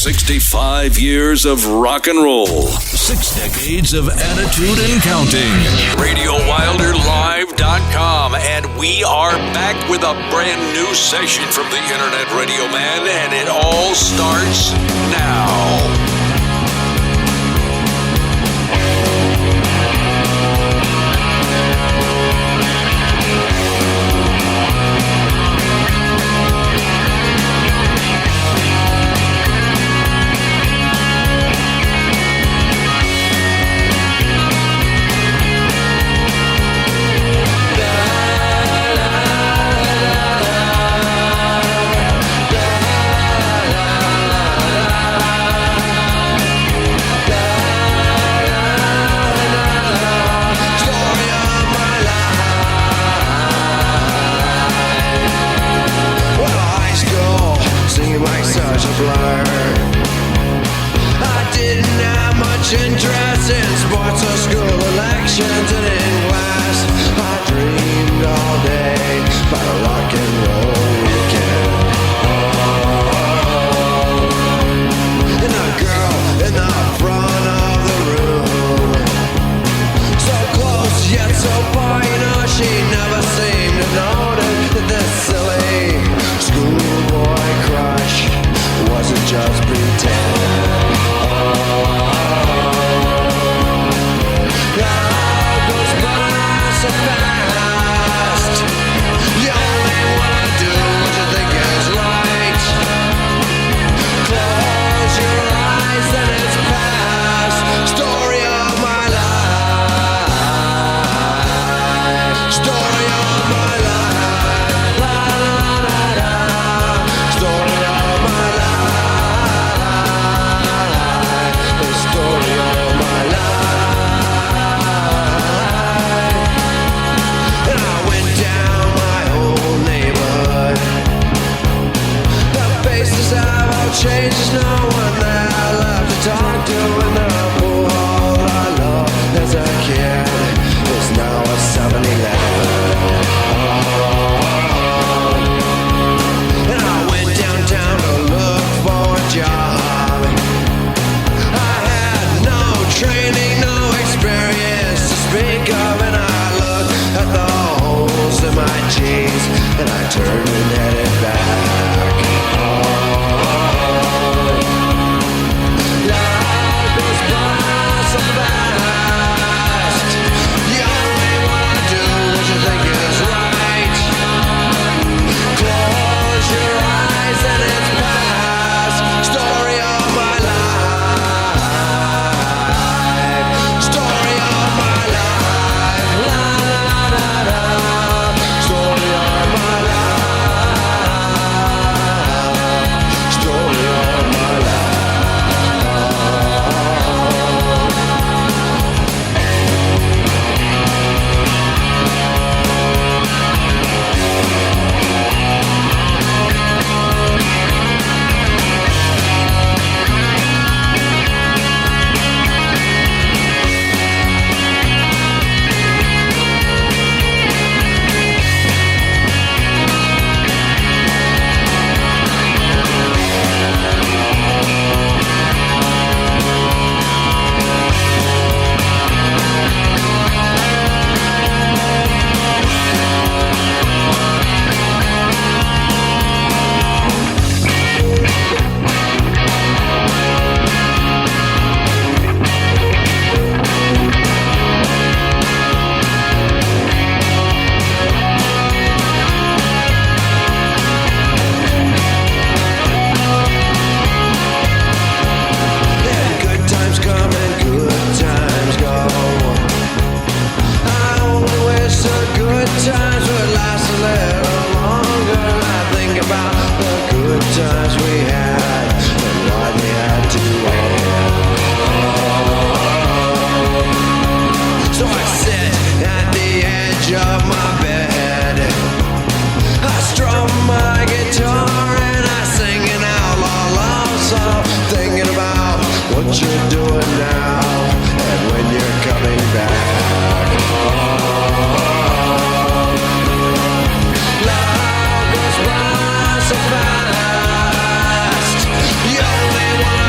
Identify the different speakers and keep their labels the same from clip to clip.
Speaker 1: 65 years of rock and roll. 6 decades of attitude and counting. RadioWilderLive.com. And we are back with a brand new session from the Internet Radio Man, and it all starts now.
Speaker 2: Interest in sports or school elections and in class. I dreamed all day about a rock and roll weekend. And a girl in the front of the room, so close yet so far, you know, she never seemed to notice that this silly schoolboy crush wasn't just pretend. So fast, you only wanna do what you think is right. Close your eyes and it's past. Story of my life. Story of my life. La la la la. Story of my life. The story of my life. Changes, no one there left to talk to. In the pool hall I loved as a kid is now a 7-Eleven. And I went downtown to look for a job. I had no training, no experience to speak of, and I looked at the holes in my jeans, and I turned and headed back. Life goes by so fast. You only want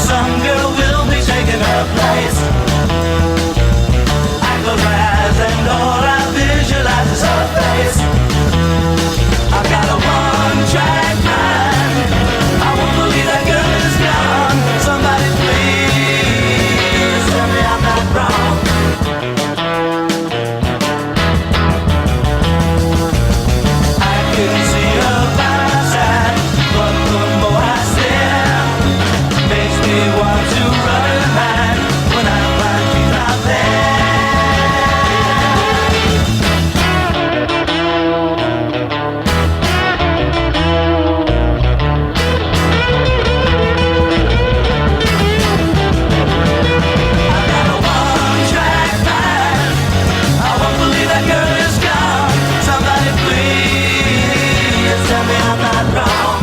Speaker 3: some girl will be taking her place. I close my eyes and all I visualize is her face. I've got a one-track mind. I won't believe that girl is gone. Somebody please tell me I'm not wrong. I can see her by my side, but the more I stare, makes me want to run and hide when I find she's not there. I've got a one-track mind. I won't believe that girl is gone. Somebody please tell me I'm not wrong.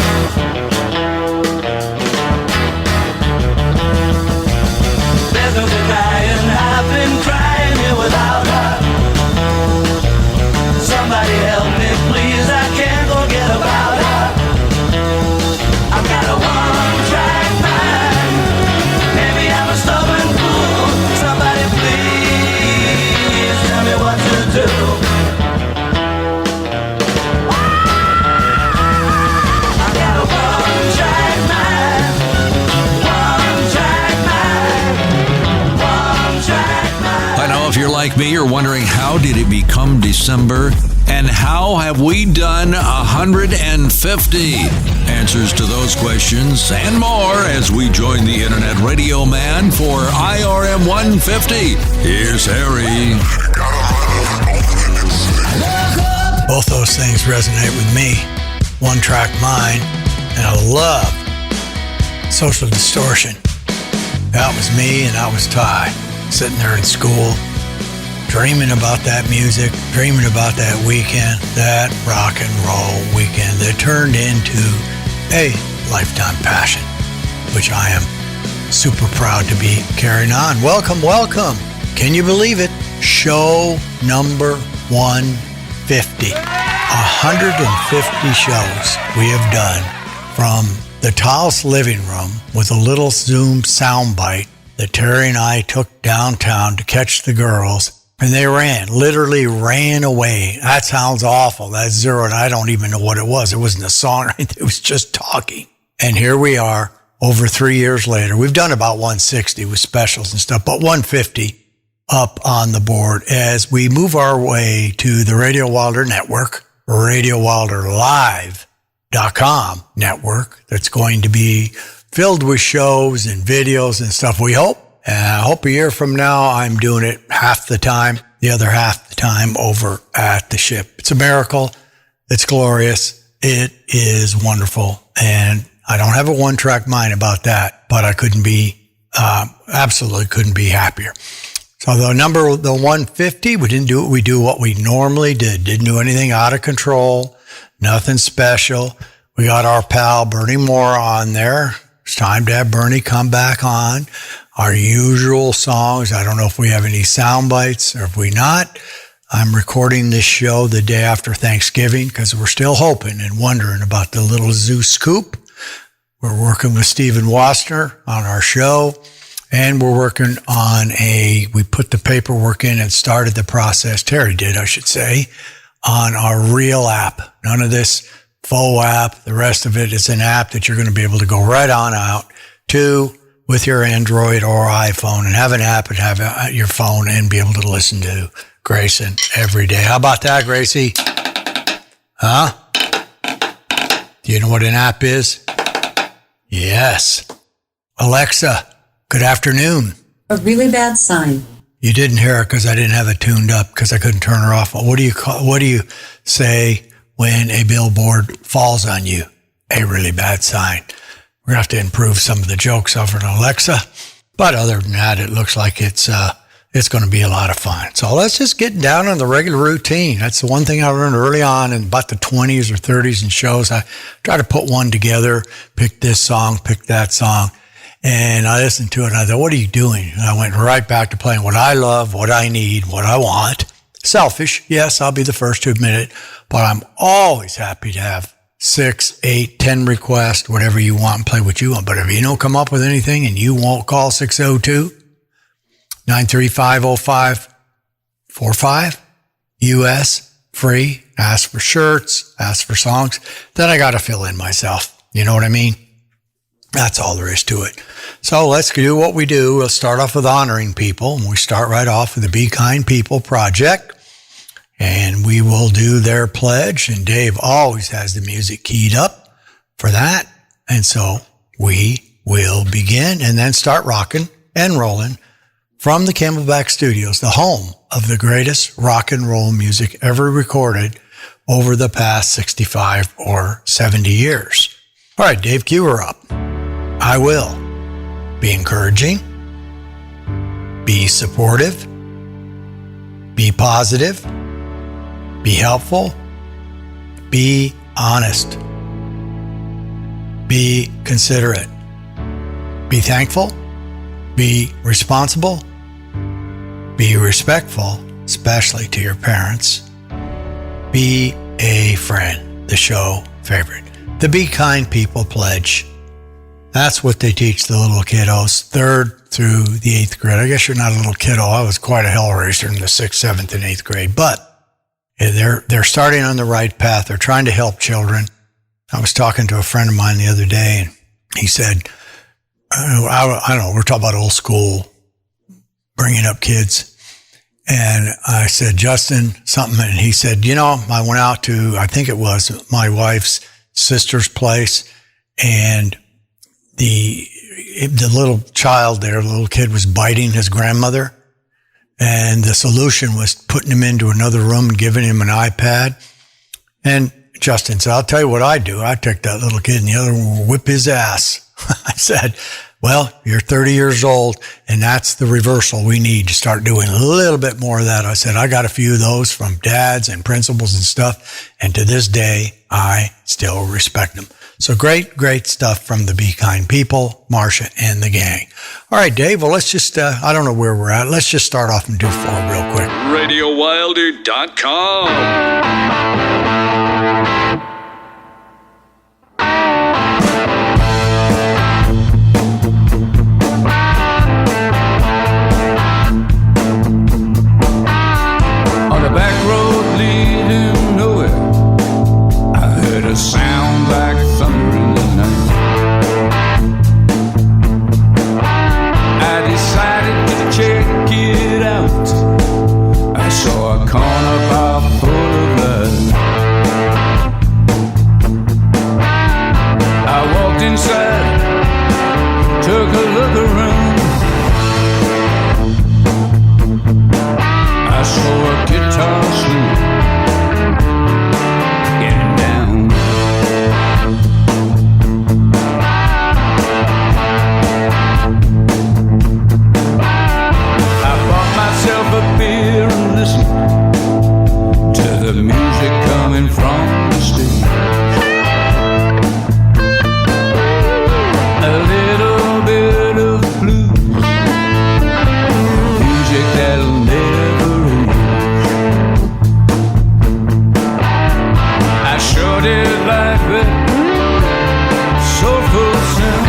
Speaker 3: There's no denying I've been crying here without her. Somebody help me please, I can't forget about her. I've got a one-track mind. Maybe I'm a stubborn fool. Somebody please tell me what to do. I've got a one-track mind. One-track mind. One-track mind.
Speaker 1: I know if you're like me, you're wondering how did it become December and how have we done 150? Answers to those questions and more as we join the Internet Radio Man for IRM 150. Here's Harry.
Speaker 4: Both those things resonate with me. One Track Mind, and I love Social Distortion. That was me and that was Ty, sitting there in school, dreaming about that music, dreaming about that weekend, that rock and roll weekend that turned into a lifetime passion, which I am super proud to be carrying on. Welcome, welcome. Can you believe it? Show number 150. 150 shows we have done from the Taos living room with a little Zoom soundbite that Terry and I took downtown to catch the girls. And they literally ran away. That sounds awful. That's zero, and I don't even know what it was. It wasn't a song. It was just talking. And here we are, over 3 years later. We've done about 160 with specials and stuff, but 150 up on the board as we move our way to the Radio Wilder Network, RadioWilderLive.com network that's going to be filled with shows and videos and stuff, we hope. And I hope a year from now, I'm doing it half the time, the other half the time over at the ship. It's a miracle. It's glorious. It is wonderful. And I don't have a one-track mind about that, but I absolutely couldn't be happier. So the 150, we didn't do it. We do what we normally did. Didn't do anything out of control, nothing special. We got our pal Bernie Mora on there. It's time to have Bernie come back on. Our usual songs. I don't know if we have any sound bites or if we not. I'm recording this show the day after Thanksgiving because we're still hoping and wondering about the little zoo scoop. We're working with Stephen Wassner on our show, and we're working on we put the paperwork in and started the process, Terry did, I should say, on our real app. None of this faux app. The rest of it is an app that you're going to be able to go right on out to with your Android or iPhone and have an app and have your phone and be able to listen to Grayson every day. How about that, Gracie? Huh? Do you know what an app is? Yes. Alexa, good afternoon.
Speaker 5: A really bad sign.
Speaker 4: You didn't hear it because I didn't have it tuned up because I couldn't turn her off. What do you say when a billboard falls on you? A really bad sign. We're going to have to improve some of the jokes over in Alexa. But other than that, it looks like it's going to be a lot of fun. So let's just get down on the regular routine. That's the one thing I learned early on in about the 20s or 30s in shows. I try to put one together, pick this song, pick that song. And I listened to it and I thought, what are you doing? And I went right back to playing what I love, what I need, what I want. Selfish, yes, I'll be the first to admit it. But I'm always happy to have 6, 8, 10 requests, whatever you want, and play what you want. But if you don't come up with anything and you won't call 602-935-0545, US, free, ask for shirts, ask for songs, then I got to fill in myself. You know what I mean? That's all there is to it. So let's do what we do. We'll start off with honoring people, and we start right off with the Be Kind People Project. And we will do their pledge, and Dave always has the music keyed up for that. And so we will begin and then start rocking and rolling from the Camelback Studios, the home of the greatest rock and roll music ever recorded over the past 65 or 70 years. All right, Dave, cue her up. I will be encouraging, be supportive, be positive, be helpful, be honest, be considerate, be thankful, be responsible, be respectful, especially to your parents, be a friend, the show favorite. The Be Kind People Pledge. That's what they teach the little kiddos, 3rd through the 8th grade. I guess you're not a little kiddo. I was quite a hell raiser in the 6th, 7th, and 8th grade, but they're starting on the right path. They're trying to help children. I was talking to a friend of mine the other day, and he said, I don't know, we're talking about old school, bringing up kids. And I said, Justin, something. And he said, I went out to, I think it was my wife's sister's place, and the little child there, the little kid was biting his grandmother. And the solution was putting him into another room and giving him an iPad. And Justin said, I'll tell you what I do. I take that little kid in the other room and whip his ass. I said, well, you're 30 years old, and that's the reversal we need to start doing a little bit more of that. I said, I got a few of those from dads and principals and stuff. And to this day, I still respect them. So great stuff from the Be Kind People, Marcia, and the gang. All right, Dave, well, let's just, I don't know where we're at. Let's just start off and do 4 real quick.
Speaker 1: RadioWilder.com. On the back road leading nowhere, I heard a sound like thunder in the night. I decided to check it out. I saw a corner bar full of light. I walked inside, took a look around. I saw a guitar sleeve getting down. I bought myself a beer and listened to the music coming from the stage. A little bit of blues, music that'll never age. I sure did like it, soulful sound.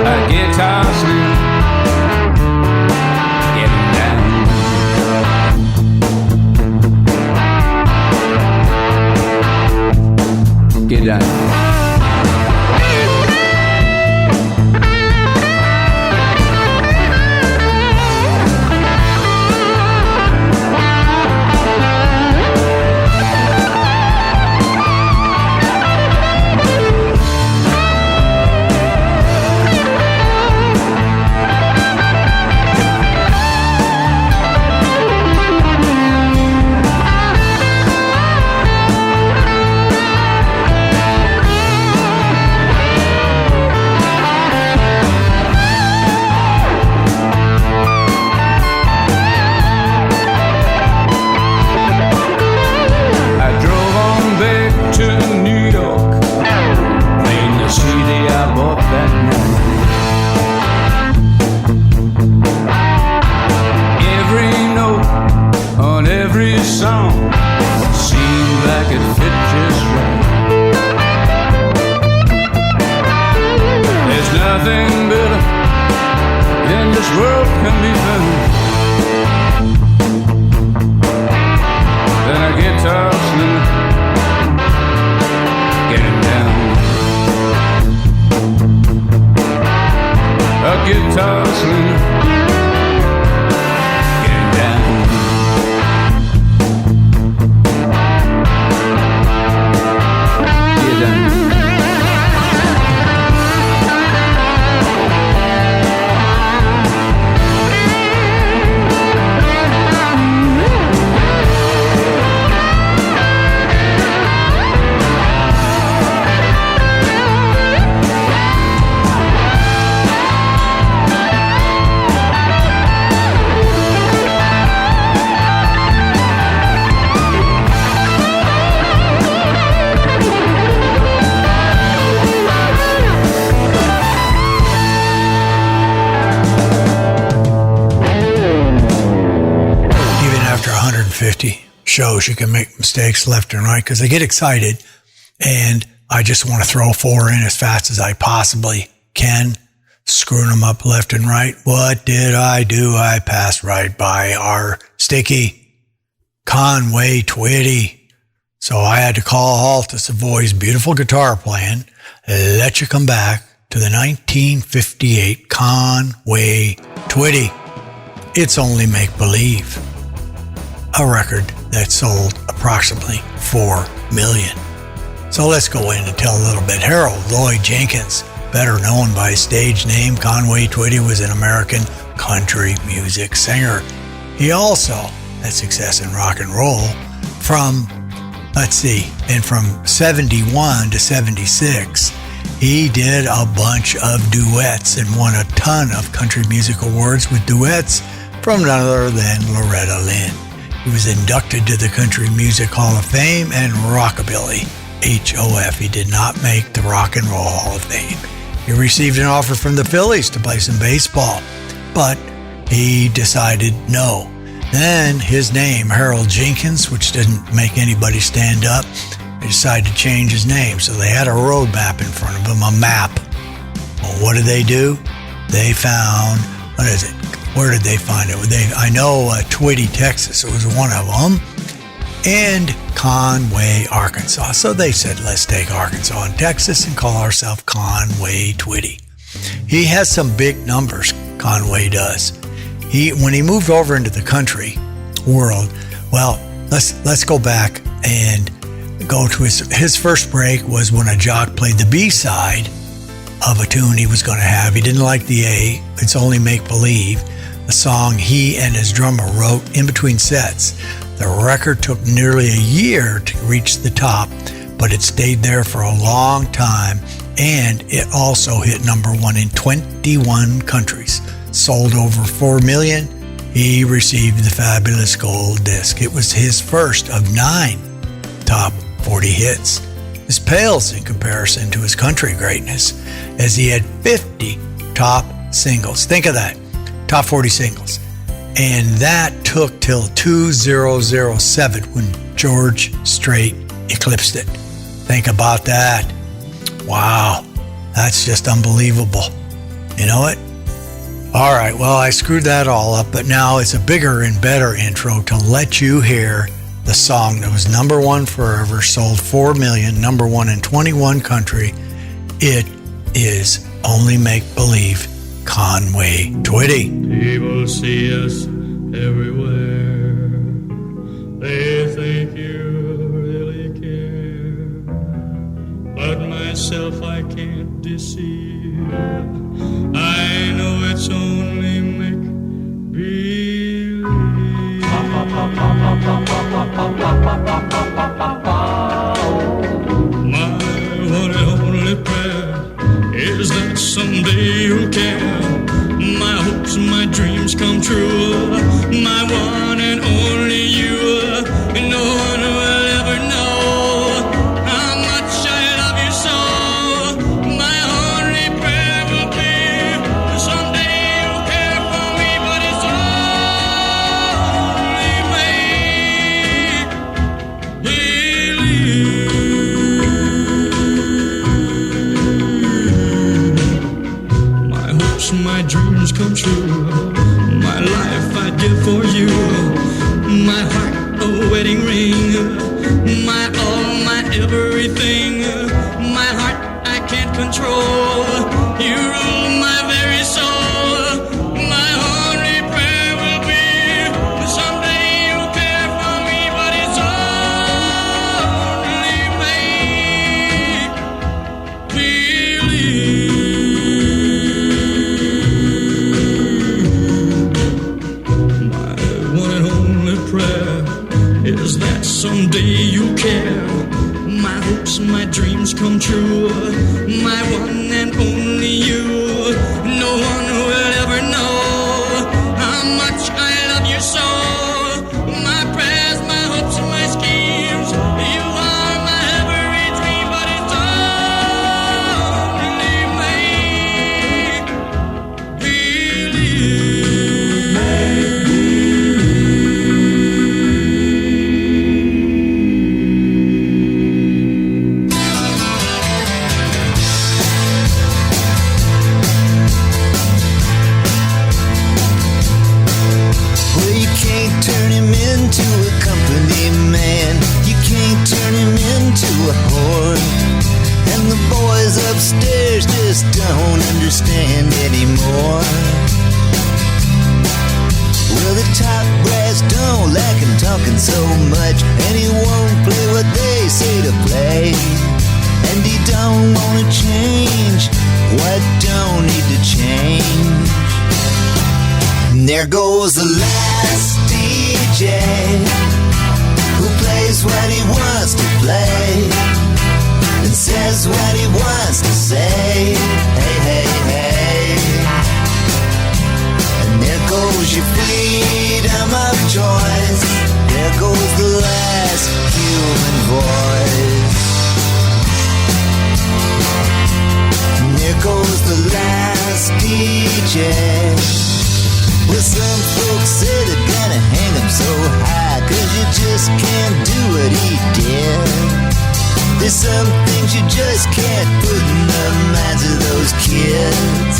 Speaker 1: A guitar sleeve getting down. Get down. dozen. Getting down. Get down.
Speaker 4: Even after 150 shows, you can make mistakes left and right because I get excited and I just want to throw 4 in as fast as I possibly can, screwing them up left and right. What did I do? I passed right by our sticky Conway Twitty. So I had to call a halt to Savoy's beautiful guitar playing, let you come back to the 1958 Conway Twitty. It's Only Make Believe, a record that sold approximately 4 million. So let's go in and tell a little bit. Harold Lloyd Jenkins, better known by his stage name Conway Twitty, was an American country music singer. He also had success in rock and roll from 71 to 76, he did a bunch of duets and won a ton of country music awards with duets from none other than Loretta Lynn. He was inducted to the Country Music Hall of Fame and Rockabilly, HOF. He did not make the Rock and Roll Hall of Fame. He received an offer from the Phillies to play some baseball, but he decided no. Then his name, Harold Jenkins, which didn't make anybody stand up, he decided to change his name. So they had a road map in front of him, a map. Well, what did they do? They found, what is it? Where did they find it? I know Twitty, Texas, it was one of them, and Conway, Arkansas. So they said, let's take Arkansas and Texas and call ourselves Conway Twitty. He has some big numbers, Conway does. When he moved over into the country world, well, let's go back and go to his first break was when a jock played the B-side of a tune he was going to have. He didn't like the A, It's Only Make Believe, a song he and his drummer wrote in between sets. The record took nearly a year to reach the top, but it stayed there for a long time, and it also hit number 1 in 21 countries. Sold over 4 million. He received the fabulous gold disc. It was his first of 9 top 40 hits. This pales in comparison to his country greatness, as he had 50 top singles. Think of that, top 40 singles. And that took till 2007 when George Strait eclipsed it. Think about that. Wow, that's just unbelievable. You know it? All right, well, I screwed that all up, but now it's a bigger and better intro to let you hear the song that was number 1 forever, sold 4 million, number 1 in 21 country. It is Only Make Believe, Conway Twitty.
Speaker 6: People see us everywhere. They think you really care. But myself I can't deceive. I know it's only make believe. My one and only prayer is that someday you'll care. My hopes, my dreams come true. My one and only you. And no one will ever know how much I love you so. My only prayer will be someday you'll care for me, but it's only make believe. My hopes, my dreams come true. My life I'd give for you. My heart a wedding ring. My all, my everything. My heart I can't control. You rule my very soul. my one and only you. No one will ever know how much I love you so. My prayers, my hopes, and my schemes, you are my every dream, but it's only make believe.
Speaker 2: Well, you can't turn him into a company man. You can't turn him into a whore. And the boys upstairs just don't understand anymore. Well, the top brass don't like him talking so much, and he won't play what they say to play. And he don't wanna change what don't need to change. And there goes the last DJ who plays what he wants to play and says what he wants to say. Hey, hey, hey. And there goes your freedom of choice. There goes the last human voice. And there goes the last DJ. Well, some folks say they're gonna hang him so high, 'cause you just can't do what he did. There's some things you just can't put in the minds of those kids.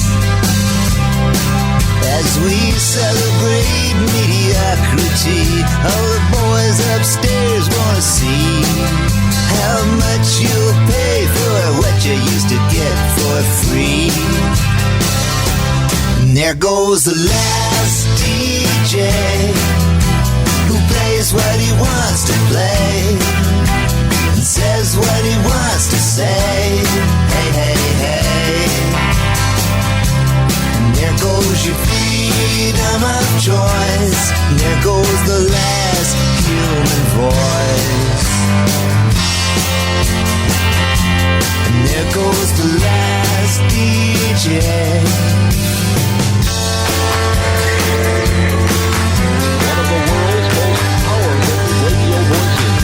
Speaker 2: As we celebrate mediocrity, all the boys upstairs wanna see how much you'll pay for what you used to get for free. And there goes the last DJ who plays what he wants to play and says what he wants to say. Hey, hey, hey. And there goes your freedom of choice. And there goes the last human voice. And there goes the last DJ.
Speaker 7: One of the world's most powerful radio voices.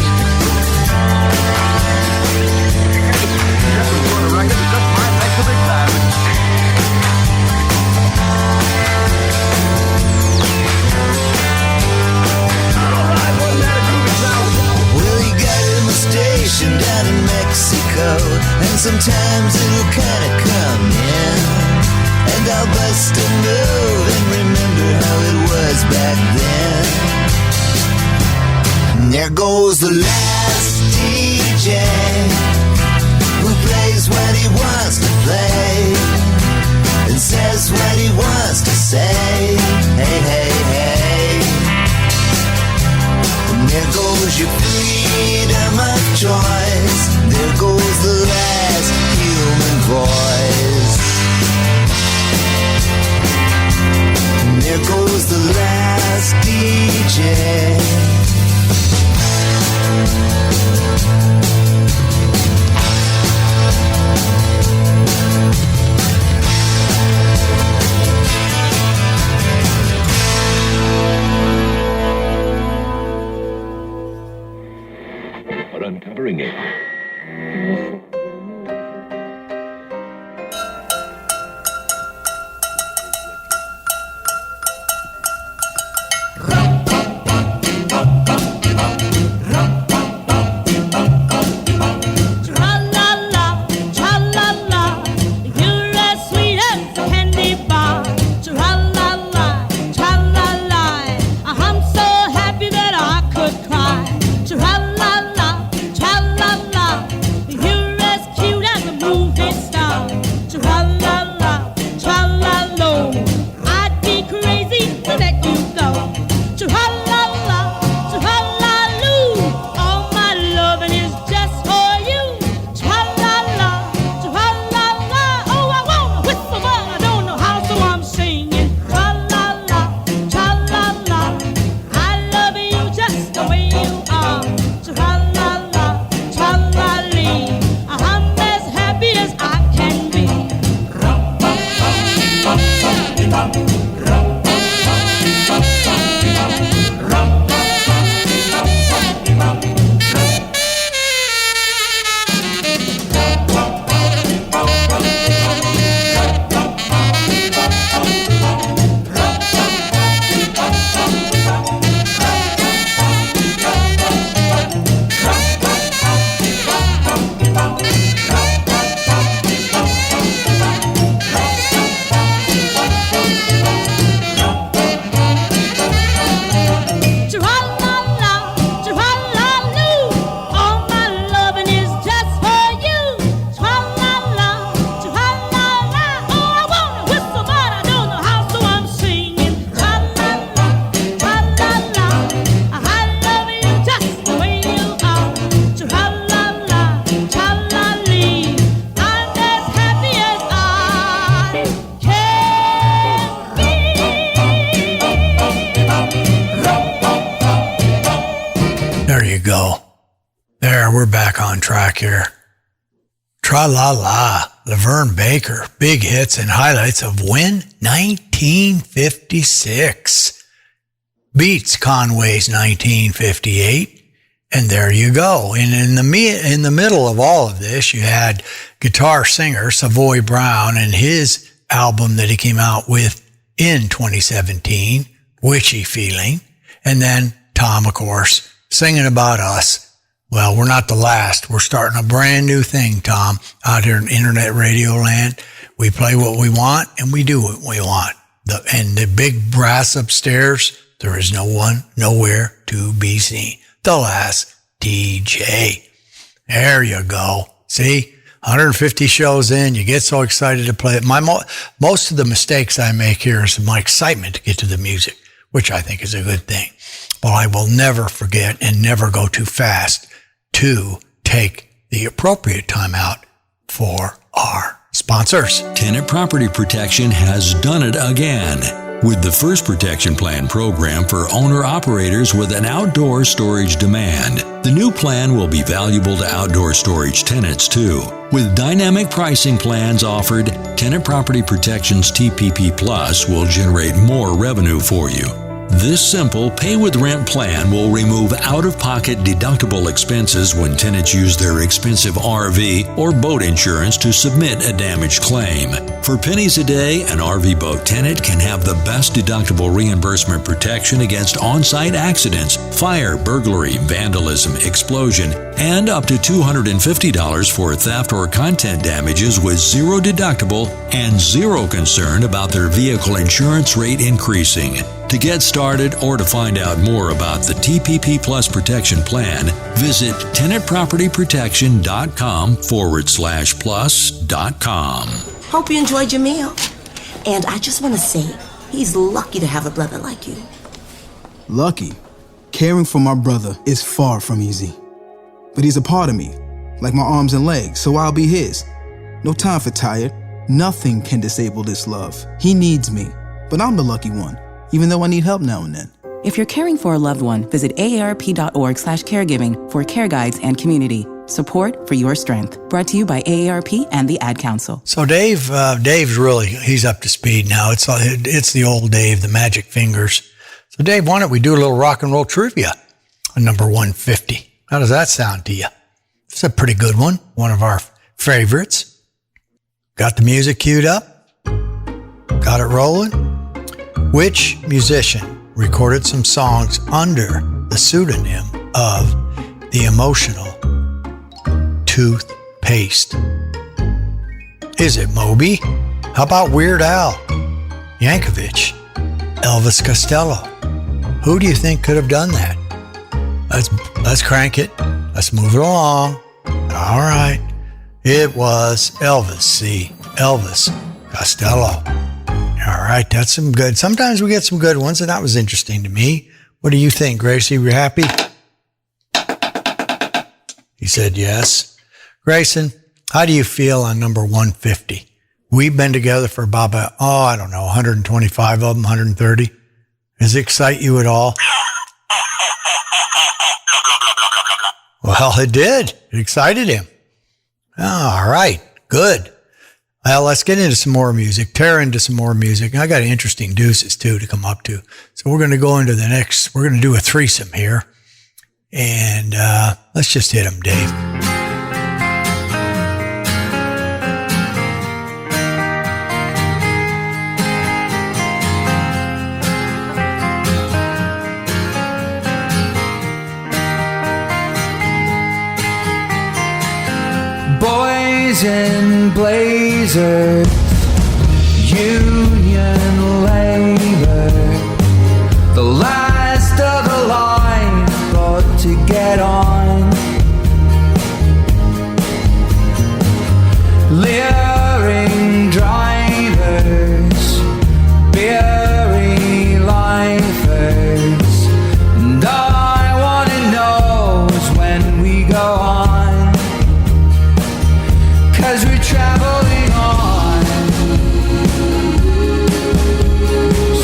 Speaker 2: Well, he got him a station down in Mexico, and sometimes it'll kinda come in, and I'll bust a move and remember how it was back then. And there goes the last DJ who plays what he wants to play and says what he wants to say. Hey, hey, hey. And there goes your freedom of choice. There goes the last human voice. And there goes the last DJ.
Speaker 4: One track here. Tra-la-la, Lavern Baker, big hits and highlights of when? 1956. Beats Conway's 1958. And there you go. And in the middle of all of this, you had guitar singer Savoy Brown and his album that he came out with in 2017, Witchy Feeling. And then Tom, of course, singing about us. Well, we're not the last. We're starting a brand new thing, Tom, out here in internet radio land. We play what we want and we do what we want. And the big brass upstairs, there is no one, nowhere to be seen. The Last DJ. There you go. See, 150 shows in, you get so excited to play it. Most of the mistakes I make here is my excitement to get to the music, which I think is a good thing. But I will never forget and never go too fast to take the appropriate time out for our sponsors.
Speaker 1: Tenant Property Protection has done it again with the First Protection Plan program for owner-operators with an outdoor storage demand. The new plan will be valuable to outdoor storage tenants, too. With dynamic pricing plans offered, Tenant Property Protection's TPP Plus will generate more revenue for you. This simple pay-with-rent plan will remove out-of-pocket deductible expenses when tenants use their expensive RV or boat insurance to submit a damaged claim. For pennies a day, an RV boat tenant can have the best deductible reimbursement protection against on-site accidents, fire, burglary, vandalism, explosion, and up to $250 for theft or content damages with zero deductible and zero concern about their vehicle insurance rate increasing. To get started or to find out more about the TPP Plus Protection Plan, visit tenantpropertyprotection.com/plus.com.
Speaker 8: Hope you enjoyed your meal. And I just want to say, he's lucky to have a brother like you.
Speaker 9: Lucky? Caring for my brother is far from easy. But he's a part of me, like my arms and legs, so I'll be his. No time for tired. Nothing can disable this love. He needs me, but I'm the lucky one, even though I need help now and then.
Speaker 10: If you're caring for a loved one, visit aarp.org/caregiving for care guides and community. Support for your strength. Brought to you by AARP and the Ad Council.
Speaker 4: So Dave's he's up to speed now. It's the old Dave, the magic fingers. So Dave, why don't we do a little rock and roll trivia on number 150? How does that sound to you? It's a pretty good one. One of our favorites. Got the music queued up? Got it rolling? Which musician recorded some songs under the pseudonym of the Emotional Toothpaste? Is it Moby? How about Weird Al Yankovic? Elvis Costello? Who do you think could have done that? Let's crank it. Let's move it along. All right. It was Elvis. See, Elvis Costello. All right, that's some good. Sometimes we get some good ones, and that was interesting to me. What do you think, Gracie? Were you happy? He said yes. Grayson, how do you feel on number 150? We've been together for about, 125 of them, 130. Does it excite you at all? Well, it did. It excited him. All right, good. Well, let's get into some more music. Tear into some more music. I got interesting deuces, too, to come up to. So we're going to go into the next. We're going to do a threesome here. And let's just hit them, Dave.
Speaker 3: Boys in blazers, union labor, the last of the line, got to get on. Leering drivers, beery lifers, and all I wanna know is when we go on. 'Cause we're traveling on,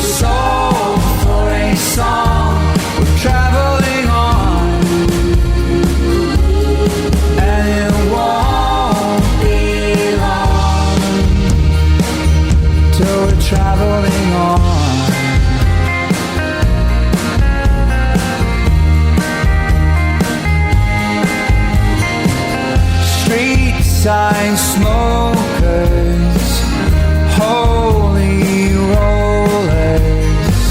Speaker 3: soul for a song. We're traveling on, and traveling on. Street side smokers, holy rollers,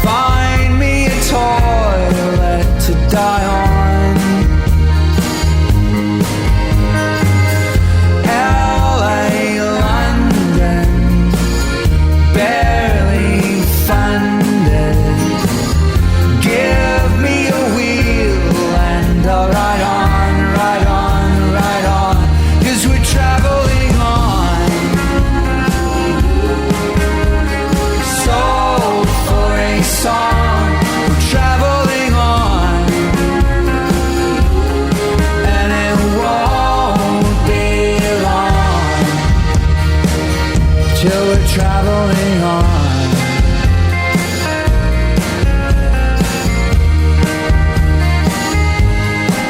Speaker 3: find me a toilet to die on. Traveling on.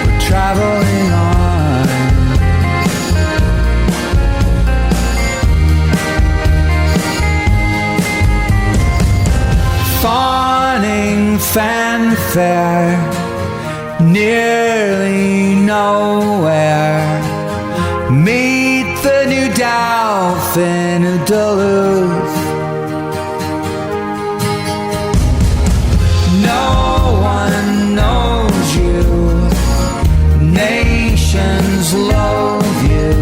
Speaker 3: We're traveling on. Fawning fanfare, nearly nowhere. Meet the new dolphin of Duluth. No one knows you. Nations loathe you.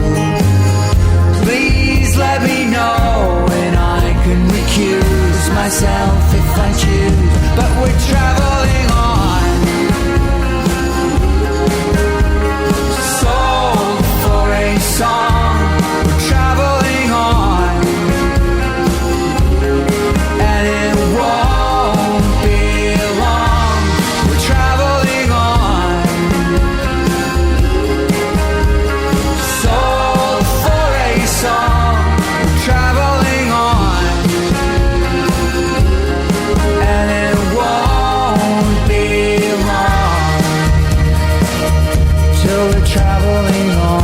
Speaker 3: Please let me know and I can recuse myself if I choose. But we're traveling on. Sold for a song. We're traveling on. And it won't be long. We're traveling on. Sold for a song. We're traveling on. And it won't be long till we're traveling on.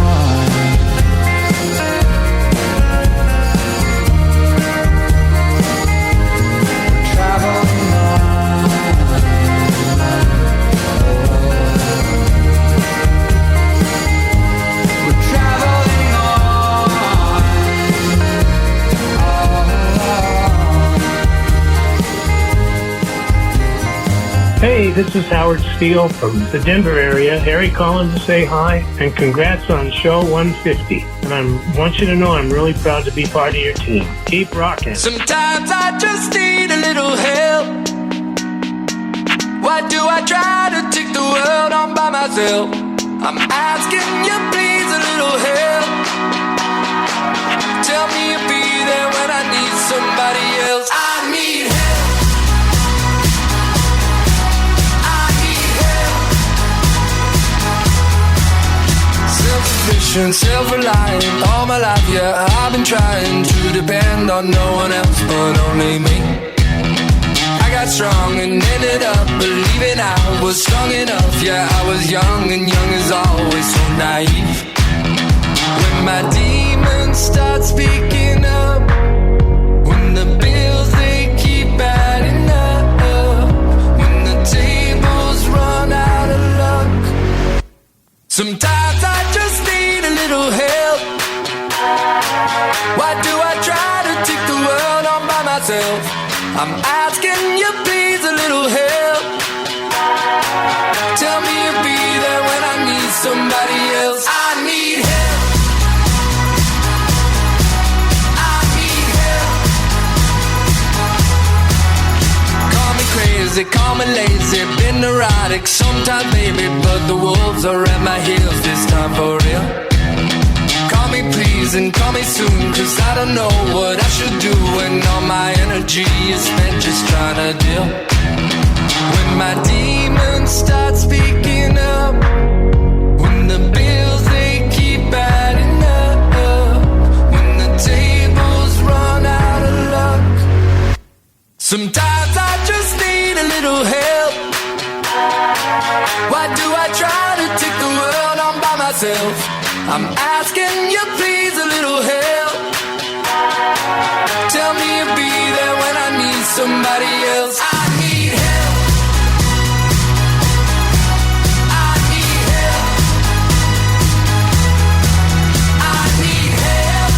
Speaker 11: Hey, this is Howard Steele from the Denver area. Harry calling to say hi and congrats on show 150. And I want you to know I'm really proud to be part of your team. Keep rocking.
Speaker 3: Sometimes I just need a little help. Why do I try to take the world on by myself? I'm asking you please a little help. Tell me you'll be there when I need somebody else. I need help. Self-sufficient, self-reliant, all my life, yeah, I've been trying to depend on no one else but only me. I got strong and ended up believing I was strong enough. Yeah, I was young and young is always so naive. When my demons start speaking up, when the bills they keep adding up, when the tables run out of luck, sometimes I just need a little help. Why do I try to take the world on by myself? I'm asking you please a little help. Tell me you'll be there when I need somebody else. I need help. I need help. Call me crazy, call me lazy, been neurotic sometimes maybe, but the wolves are at my heels this time for real. Call me please and call me soon, cause I don't know what I should do when all my energy is spent just trying to deal. When my demons start speaking up, when the bills they keep adding up, when the tables run out of luck, sometimes I just need a little help. Why do I try to take the world on by myself? I'm asking you please a little help. Tell me you'll be somebody else. I need help. I need help. I need help.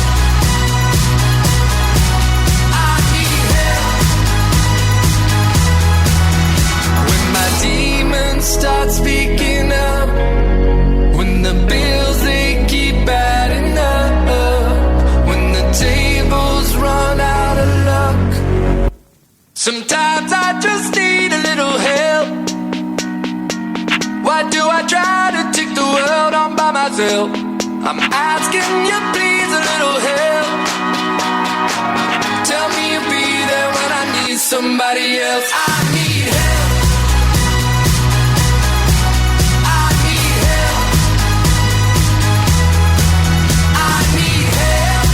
Speaker 3: I need help. When my demons start speaking up, when the bills they keep adding up, when the tables run out of luck, sometimes I just need a little help. Why do I try to take the world on by myself? I'm asking you please a little help. Tell me you'll be there when I need somebody else. I need help. I need help. I need help.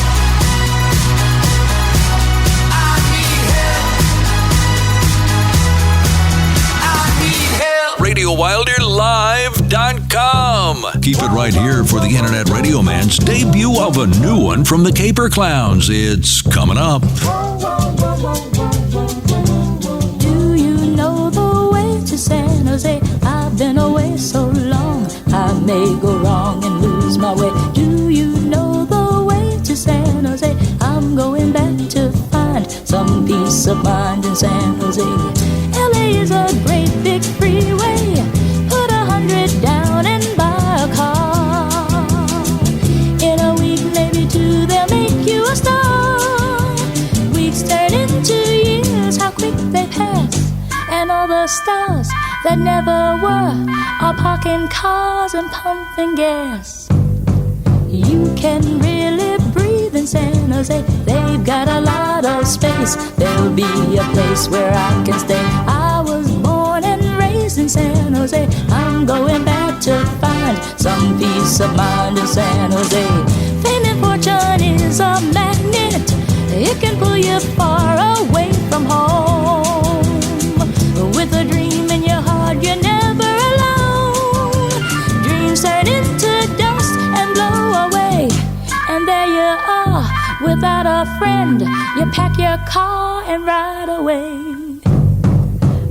Speaker 3: I need help. I need help.
Speaker 1: RadioWilderLive.com. Keep it right here for the Internet Radio Man's debut of a new one from the Caper Clowns. It's coming up.
Speaker 12: Do you know the way to San Jose? I've been away so long, I may go wrong and lose my way. Do you know the way to San Jose? I'm going back to find some peace of mind in San Jose. LA is a great big freeway. Put 100 down and buy a car. In a week, maybe two, they'll make you a star. Weeks turn into years, how quick they pass. And all the stars that never were are parking cars and pumping gas. You can really breathe in San Jose. They've got a lot of space. There'll be a place where I can stay. I was born and raised in San Jose. I'm going back to find some peace of mind in San Jose. Fame and fortune is a magnet. It can pull you far away from home. With a dream in your heart, you're never alone. Dreams turn into dust and blow away. And there you are, without a friend. You pack your car and ride away.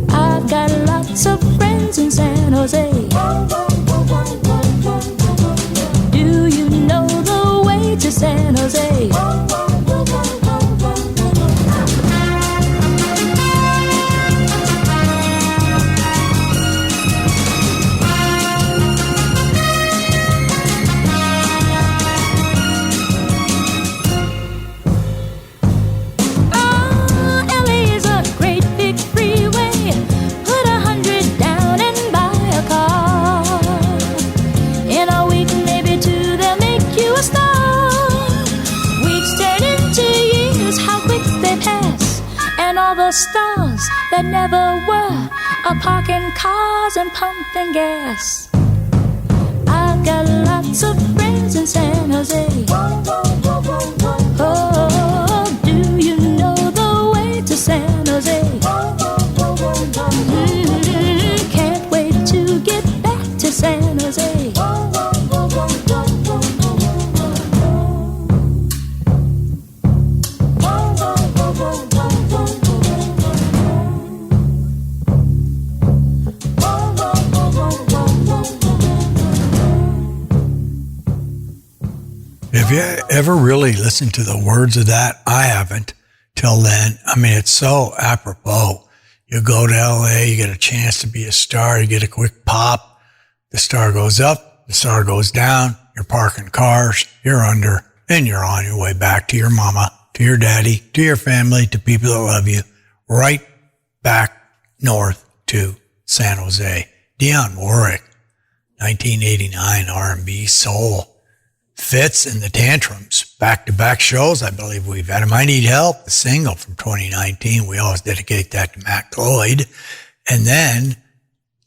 Speaker 12: I've got lots of friends in San Jose. Do you know the way to San Jose? The stars that never were are parking cars and pumping gas. I've got lots of friends in San Jose. Oh, do you know the way to San Jose? Can't wait to get back to San Jose.
Speaker 4: Have you ever really listened to the words of that? I haven't till then. I mean, it's so apropos. You go to LA, you get a chance to be a star, you get a quick pop. The star goes up, the star goes down, you're parking cars, you're under, and you're on your way back to your mama, to your daddy, to your family, to people that love you, right back north to San Jose. Dionne Warick, 1989 R&B soul. Fitz and the Tantrums, back-to-back shows, I believe we've had them. I Need Help, the single from 2019. We always dedicate that to Mac Lloyd. And then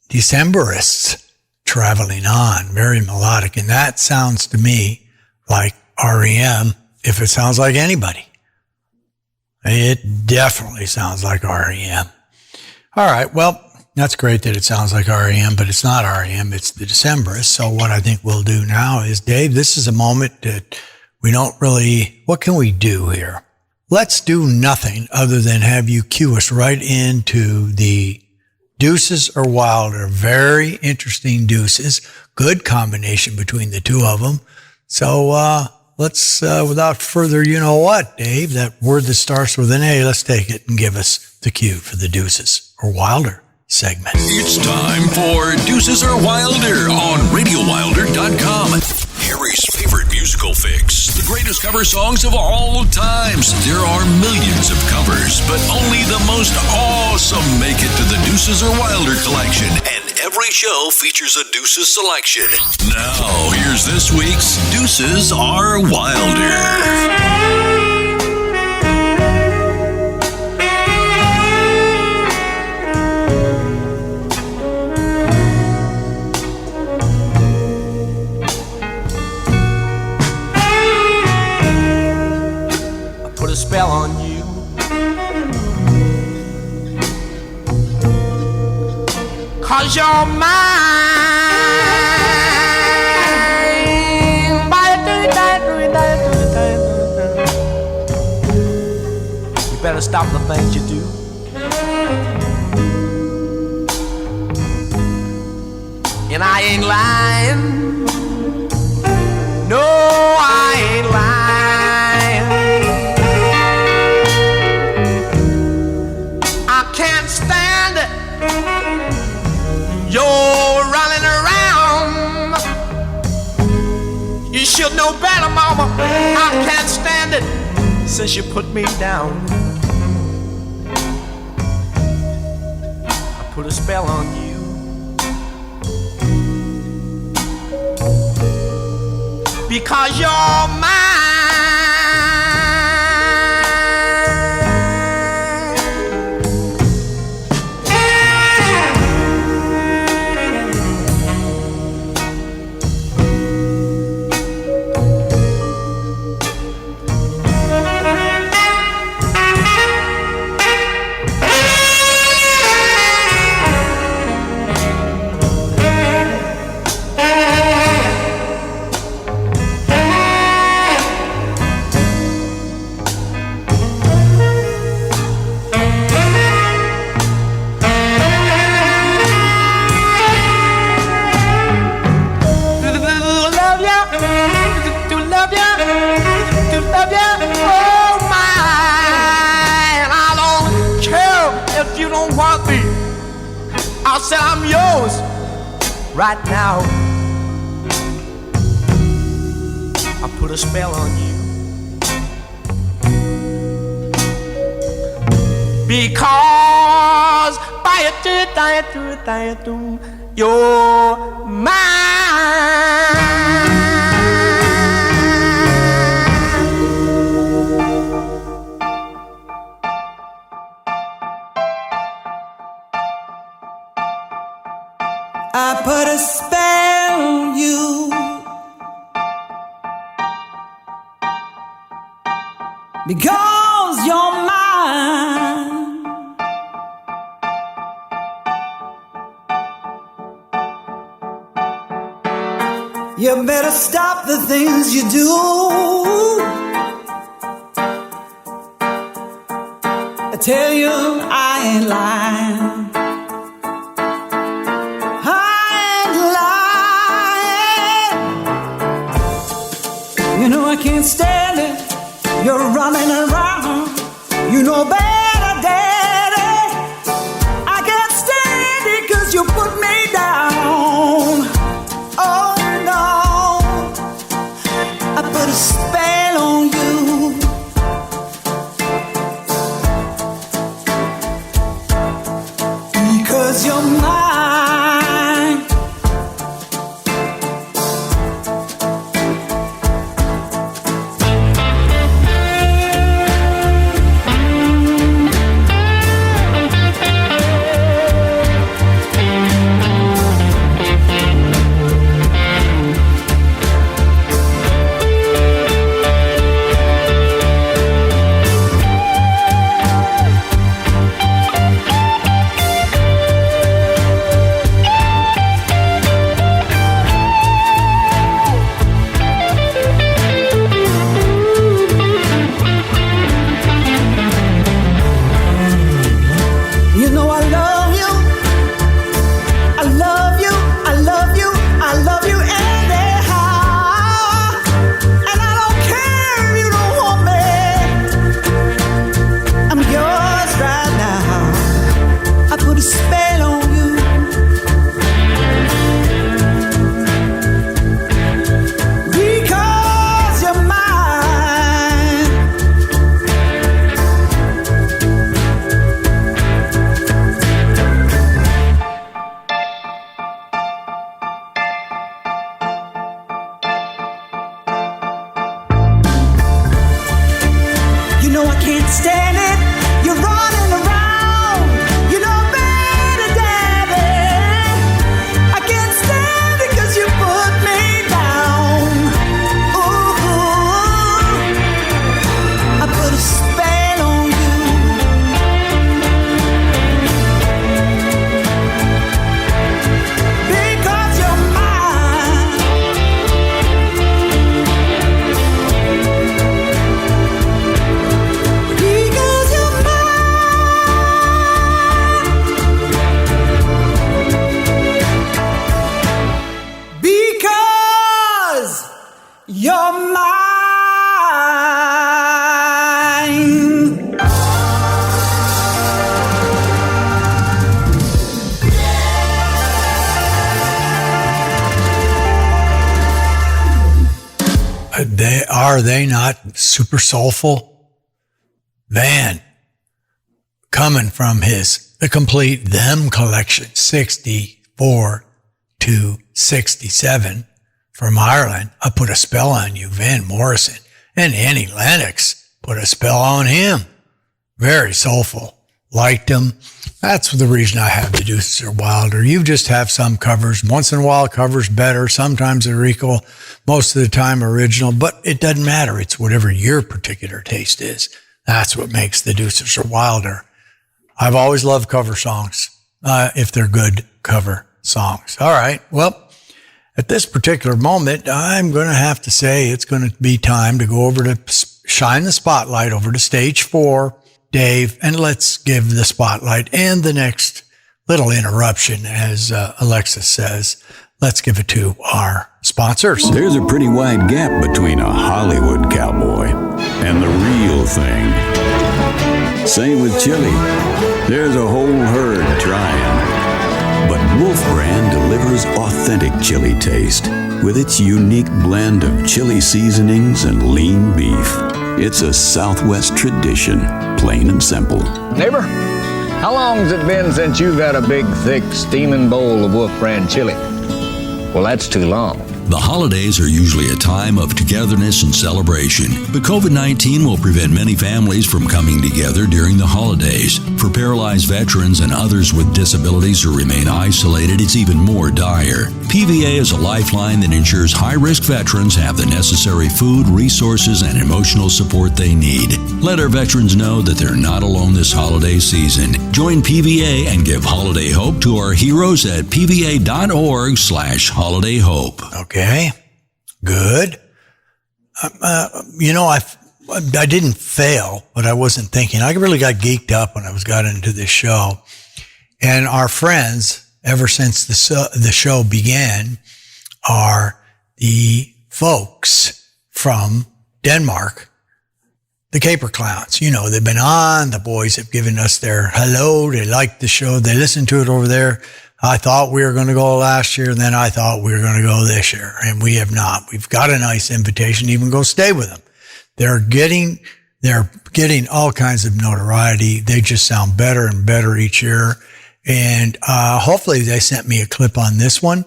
Speaker 4: Decemberists, Traveling On, very melodic. And that sounds to me like REM, if it sounds like anybody. It definitely sounds like REM. All right, well, that's great that it sounds like REM, but it's not REM, it's the Decemberists. So what I think we'll do now is, Dave, this is a moment that we don't really, what can we do here? let's do nothing other than have you cue us right into the Deuces or Wilder. Very interesting Deuces. Good combination between the two of them. So let's, without further Dave, that word that starts with an A, let's take it and give us the cue for the Deuces or Wilder segment.
Speaker 1: It's time for Deuces or Wilder on RadioWilder.com. Harry's favorite musical fix, the greatest cover songs of all times. There are millions of covers, but only the most awesome make it to the Deuces or Wilder collection. And every show features a Deuces selection. Now, here's this week's Deuces are Wilder.
Speaker 3: Put a spell on you. Cause you're mine. You better stop the things you do. And I ain't lying. No, I ain't lying. You're running around. You should know better, mama. I can't stand it since you put me down. I put a spell on you. Because you're mine. I said I'm yours right now. I put a spell on you. Because you're mine.
Speaker 13: I put a spell on you. Because you're mine. You better stop the things you do. I tell you I ain't lying. I can't stand it. You're running around. You know better, Daddy. I can't stand it 'cause you put me down. Oh no, I put a spell on you. Because you're mine.
Speaker 4: Are they not super soulful? Van, coming from the complete Them collection, 64 to 67 from Ireland, I Put a Spell on You, Van Morrison, and Annie Lennox, Put a Spell on Him. Very soulful. Liked them. That's the reason I have the Deuces Are Wilder. You just have some covers. Once in a while, covers better. Sometimes they're equal. Most of the time, original. But it doesn't matter. It's whatever your particular taste is. That's what makes the Deuces Are Wilder. I've always loved cover songs, if they're good cover songs. All right. Well, at this particular moment, I'm going to have to say it's going to be time to go over to shine the spotlight over to stage 4, Dave, and let's give the spotlight and the next little interruption, as Alexis says, let's give it to our sponsors.
Speaker 1: There's a pretty wide gap between a Hollywood cowboy and the real thing. Same with chili. There's a whole herd trying. But Wolf Brand delivers authentic chili taste with its unique blend of chili seasonings and lean beef. It's a Southwest tradition, plain and simple.
Speaker 14: Neighbor, how long has it been since you've had a big, thick, steaming bowl of Wolf Brand chili? Well, that's too long.
Speaker 1: The holidays are usually a time of togetherness and celebration, but COVID-19 will prevent many families from coming together during the holidays. For paralyzed veterans and others with disabilities who remain isolated, it's even more dire. PVA is a lifeline that ensures high-risk veterans have the necessary food, resources, and emotional support they need. Let our veterans know that they're not alone this holiday season. Join PVA and give holiday hope to our heroes at pva.org/holidayhope.
Speaker 4: Okay, good. I didn't fail, but I wasn't thinking. I really got geeked up when I got into this show. And our friends, ever since the show began, are the folks from Denmark, the Caper Clowns. You know, they've been on. The boys have given us their hello. They like the show. They listen to it over there. I thought we were going to go last year, and then I thought we were going to go this year, and we have not. We've got a nice invitation to even go stay with them. They're getting all kinds of notoriety. They just sound better and better each year. And hopefully they sent me a clip on this one.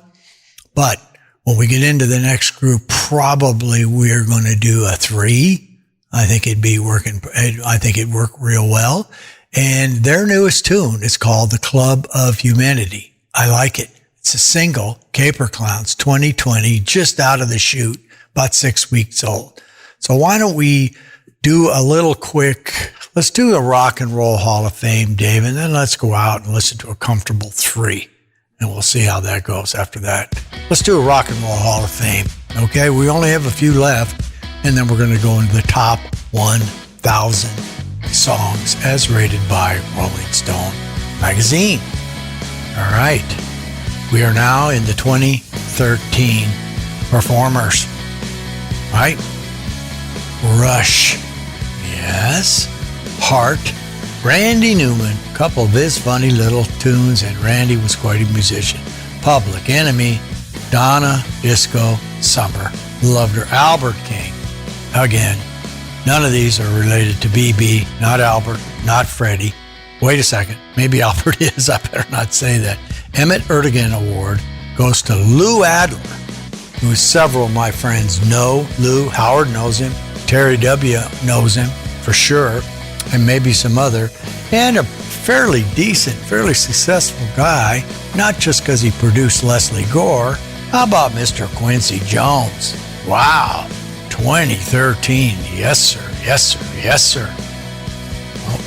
Speaker 4: But when we get into the next group, probably we're going to do a 3. I think it'd work real well. And their newest tune is called The Club of Humanity. I like it. It's a single, Caper Clowns 2020, just out of the chute, about 6 weeks old. So why don't we do a little quick, let's do a Rock and Roll Hall of Fame, Dave, and then let's go out and listen to a comfortable 3. And we'll see how that goes after that. Let's do a Rock and Roll Hall of Fame. Okay, we only have a few left, and then we're going to go into the top 1,000 songs as rated by Rolling Stone magazine. All right, we are now in the 2013 performers, right? Rush, yes. Heart, Randy Newman, couple of his funny little tunes, and Randy was quite a musician. Public Enemy, Donna, Disco, Summer, loved her. Albert King, again, none of these are related to BB, not Albert, not Freddie. Wait a second, maybe Albert is, I better not say that. Emmett Ertegun Award goes to Lou Adler, who several of my friends know. Lou, Howard knows him, Terry W. knows him for sure, and maybe some other, and a fairly decent, fairly successful guy, not just because he produced Leslie Gore. How about Mr. Quincy Jones? Wow, 2013, yes sir, yes sir, yes sir.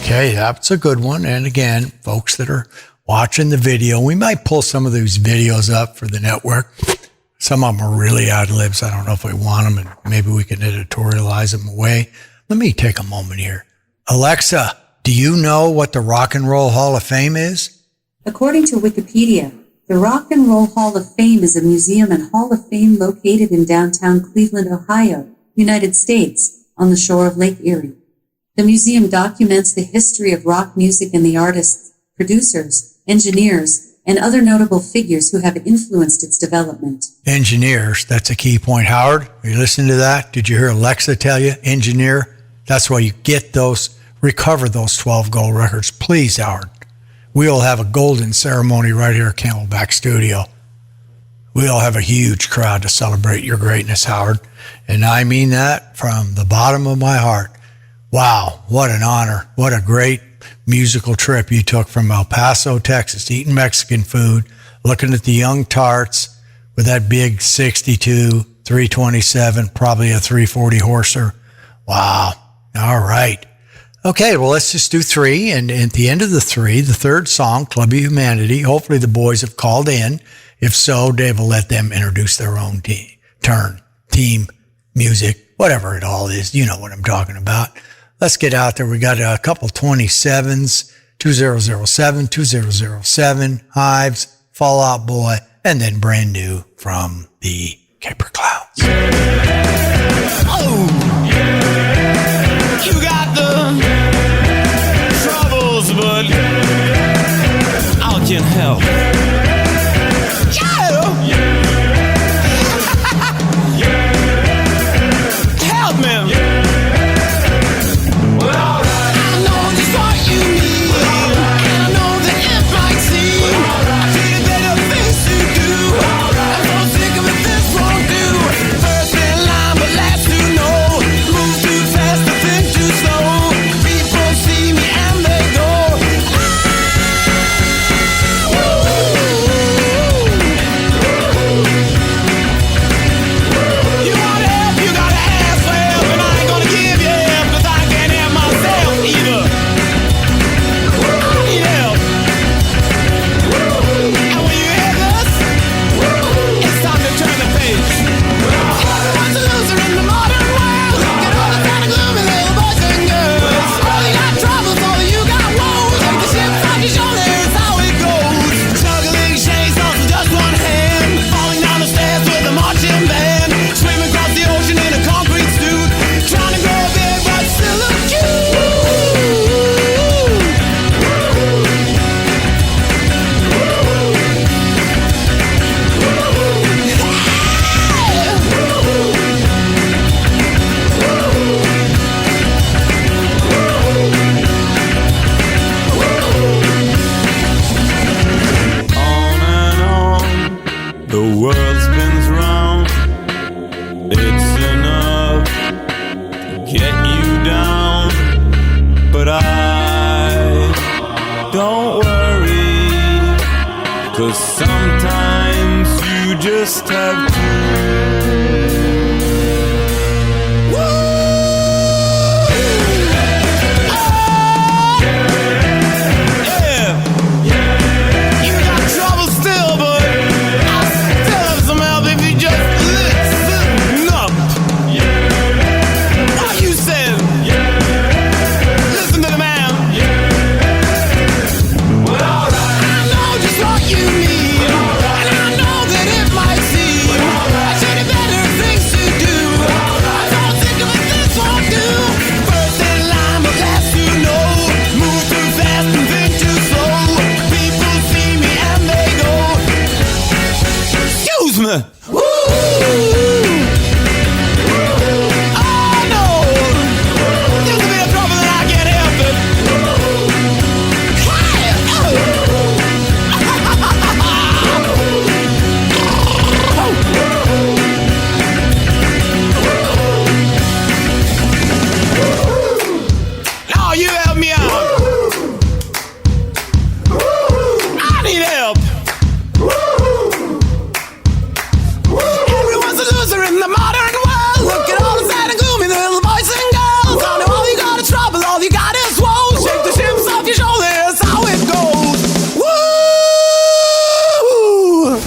Speaker 4: Okay, that's a good one. And again, folks that are watching the video, we might pull some of these videos up for the network. Some of them are really ad-libs. I don't know if we want them, and maybe we can editorialize them away. Let me take a moment here. Alexa, do you know what the Rock and Roll Hall of Fame is?
Speaker 5: According to Wikipedia, the Rock and Roll Hall of Fame is a museum and hall of fame located in downtown Cleveland, Ohio, United States, on the shore of Lake Erie. The museum documents the history of rock music and the artists, producers, engineers, and other notable figures who have influenced its development.
Speaker 4: Engineers, that's a key point. Howard, are you listening to that? Did you hear Alexa tell you? Engineer, that's why you get those, recover those 12 gold records. Please, Howard. We'll have a golden ceremony right here at Camelback Studio. We'll have a huge crowd to celebrate your greatness, Howard. And I mean that from the bottom of my heart. Wow, what an honor. What a great musical trip you took from El Paso, Texas, eating Mexican food, looking at the young tarts with that big 62, 327, probably a 340 horser. Wow. All right. Okay, well, let's just do three. And at the end of the three, the third song, Club of Humanity, hopefully the boys have called in. If so, Dave will let them introduce their own team, music, whatever it all is. You know what I'm talking about. Let's get out there. We got a couple 27s, 2007, 2007, Hives, Fall Out Boy, and then brand new from the Caper Clouds.
Speaker 3: Oh, you got the troubles, but I can help. Help me.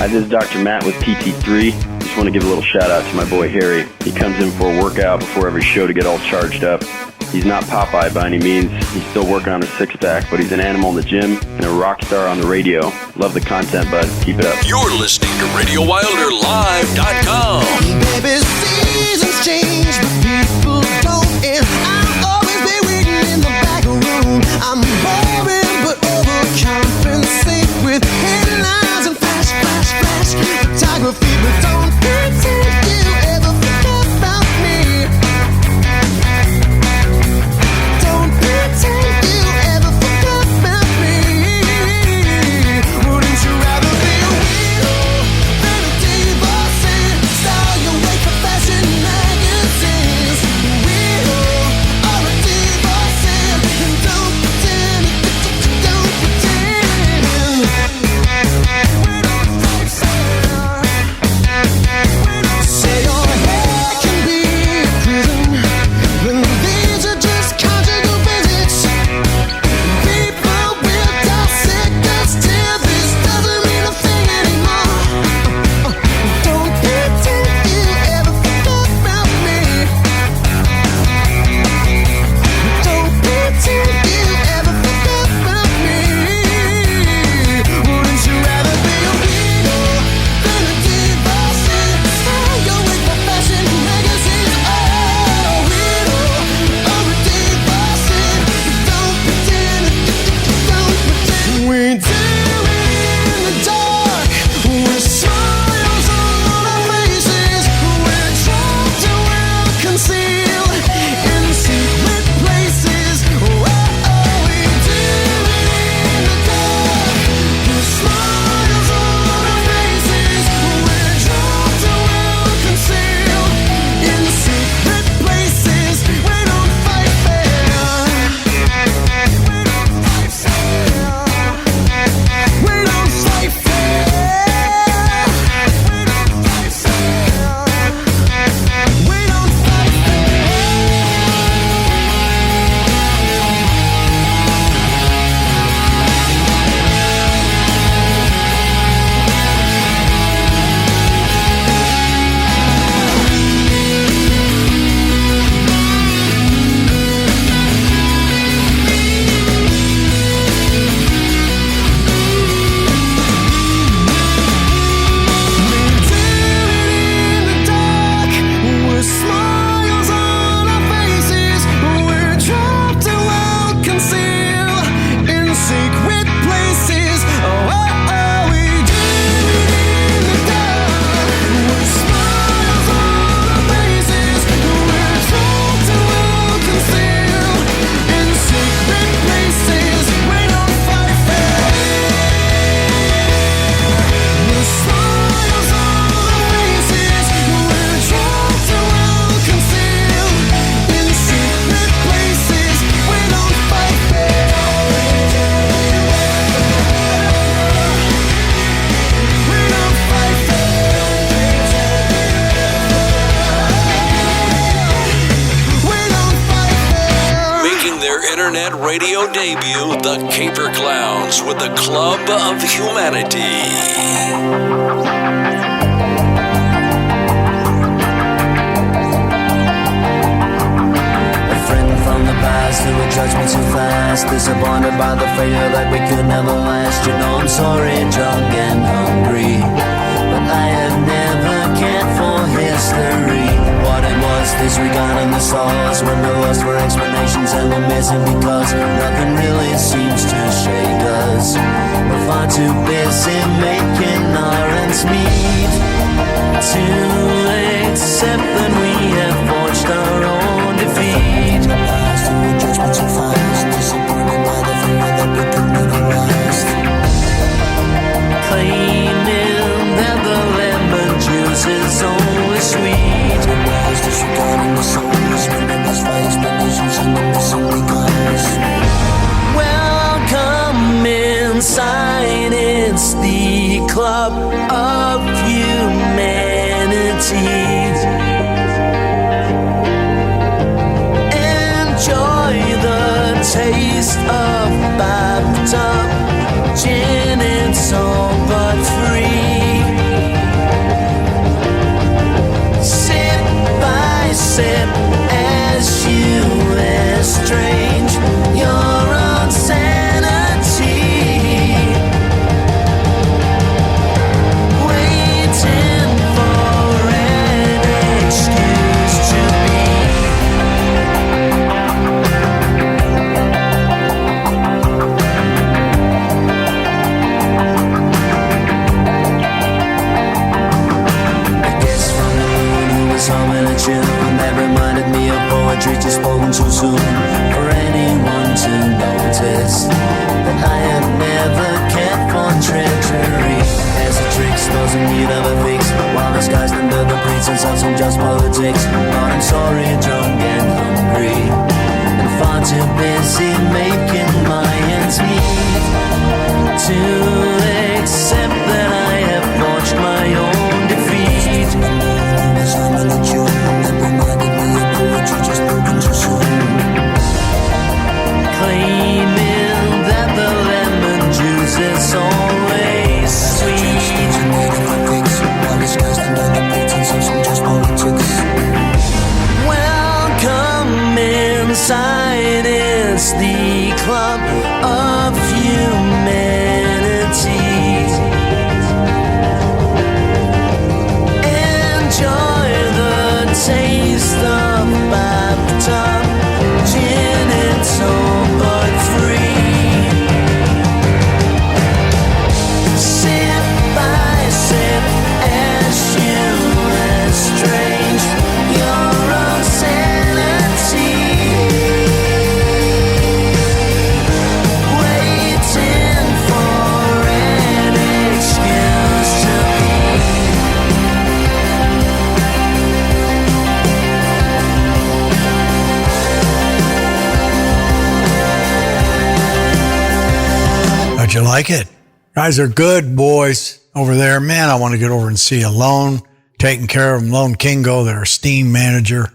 Speaker 15: This is Dr. Matt with PT3. Just want to give a little shout out to my boy Harry. He comes in for a workout before every show to get all charged up. He's not Popeye by any means. He's still working on his six-pack, but he's an animal in the gym and a rock star on the radio. Love the content, bud. Keep it up.
Speaker 1: You're listening to RadioWilderLive.com.
Speaker 2: Baby, seasons change, but people don't. And I'll always be waiting in the back room. I'm boring, but overcompensate with headlines.
Speaker 1: their internet radio debut, the Caper Clowns with the Club of Humanity.
Speaker 3: Who would judge me too fast, disappointed by the failure that we could never last. You know I'm sorry, drunk and hungry, but I have never cared for history. What it was, disregarding the stars when we're lost for explanations and we're missing because nothing really seems to shake us. We're far too busy making our ends meet to accept that we have forged our own defeat. Just been too fast, disappointed by the fear that we could never last. Claiming that the lemon juice is only sweet. It was disregarding the souls, winning us for explanations and the missing cause. Welcome inside, it's the Club of Humanity. Taste of bathtub gin, it's all but free. Sip by sip as you estrange your own sanity, waiting for an excuse to be. And that reminded me of poetry just spoken too soon for anyone to notice that I have never cared for treachery. As a trick, doesn't need of a fix, while disguised under the pretense of some just politics. But I'm sorry, drunk and hungry, and far too busy making my ends meet to accept that I have forged my own defeat. Claiming that the lemon juice is always sweet. Welcome inside, it's the Club of Humanity. Enjoy the taste of bathtub gin, it's all but free. Sip by sip as you estrange your own sanity, waiting for an excuse to be.
Speaker 4: How'd you like it? Guys are good boys over there. Man, I want to get over and see Alone, taking care of them. Lone Kingo, their esteemed manager.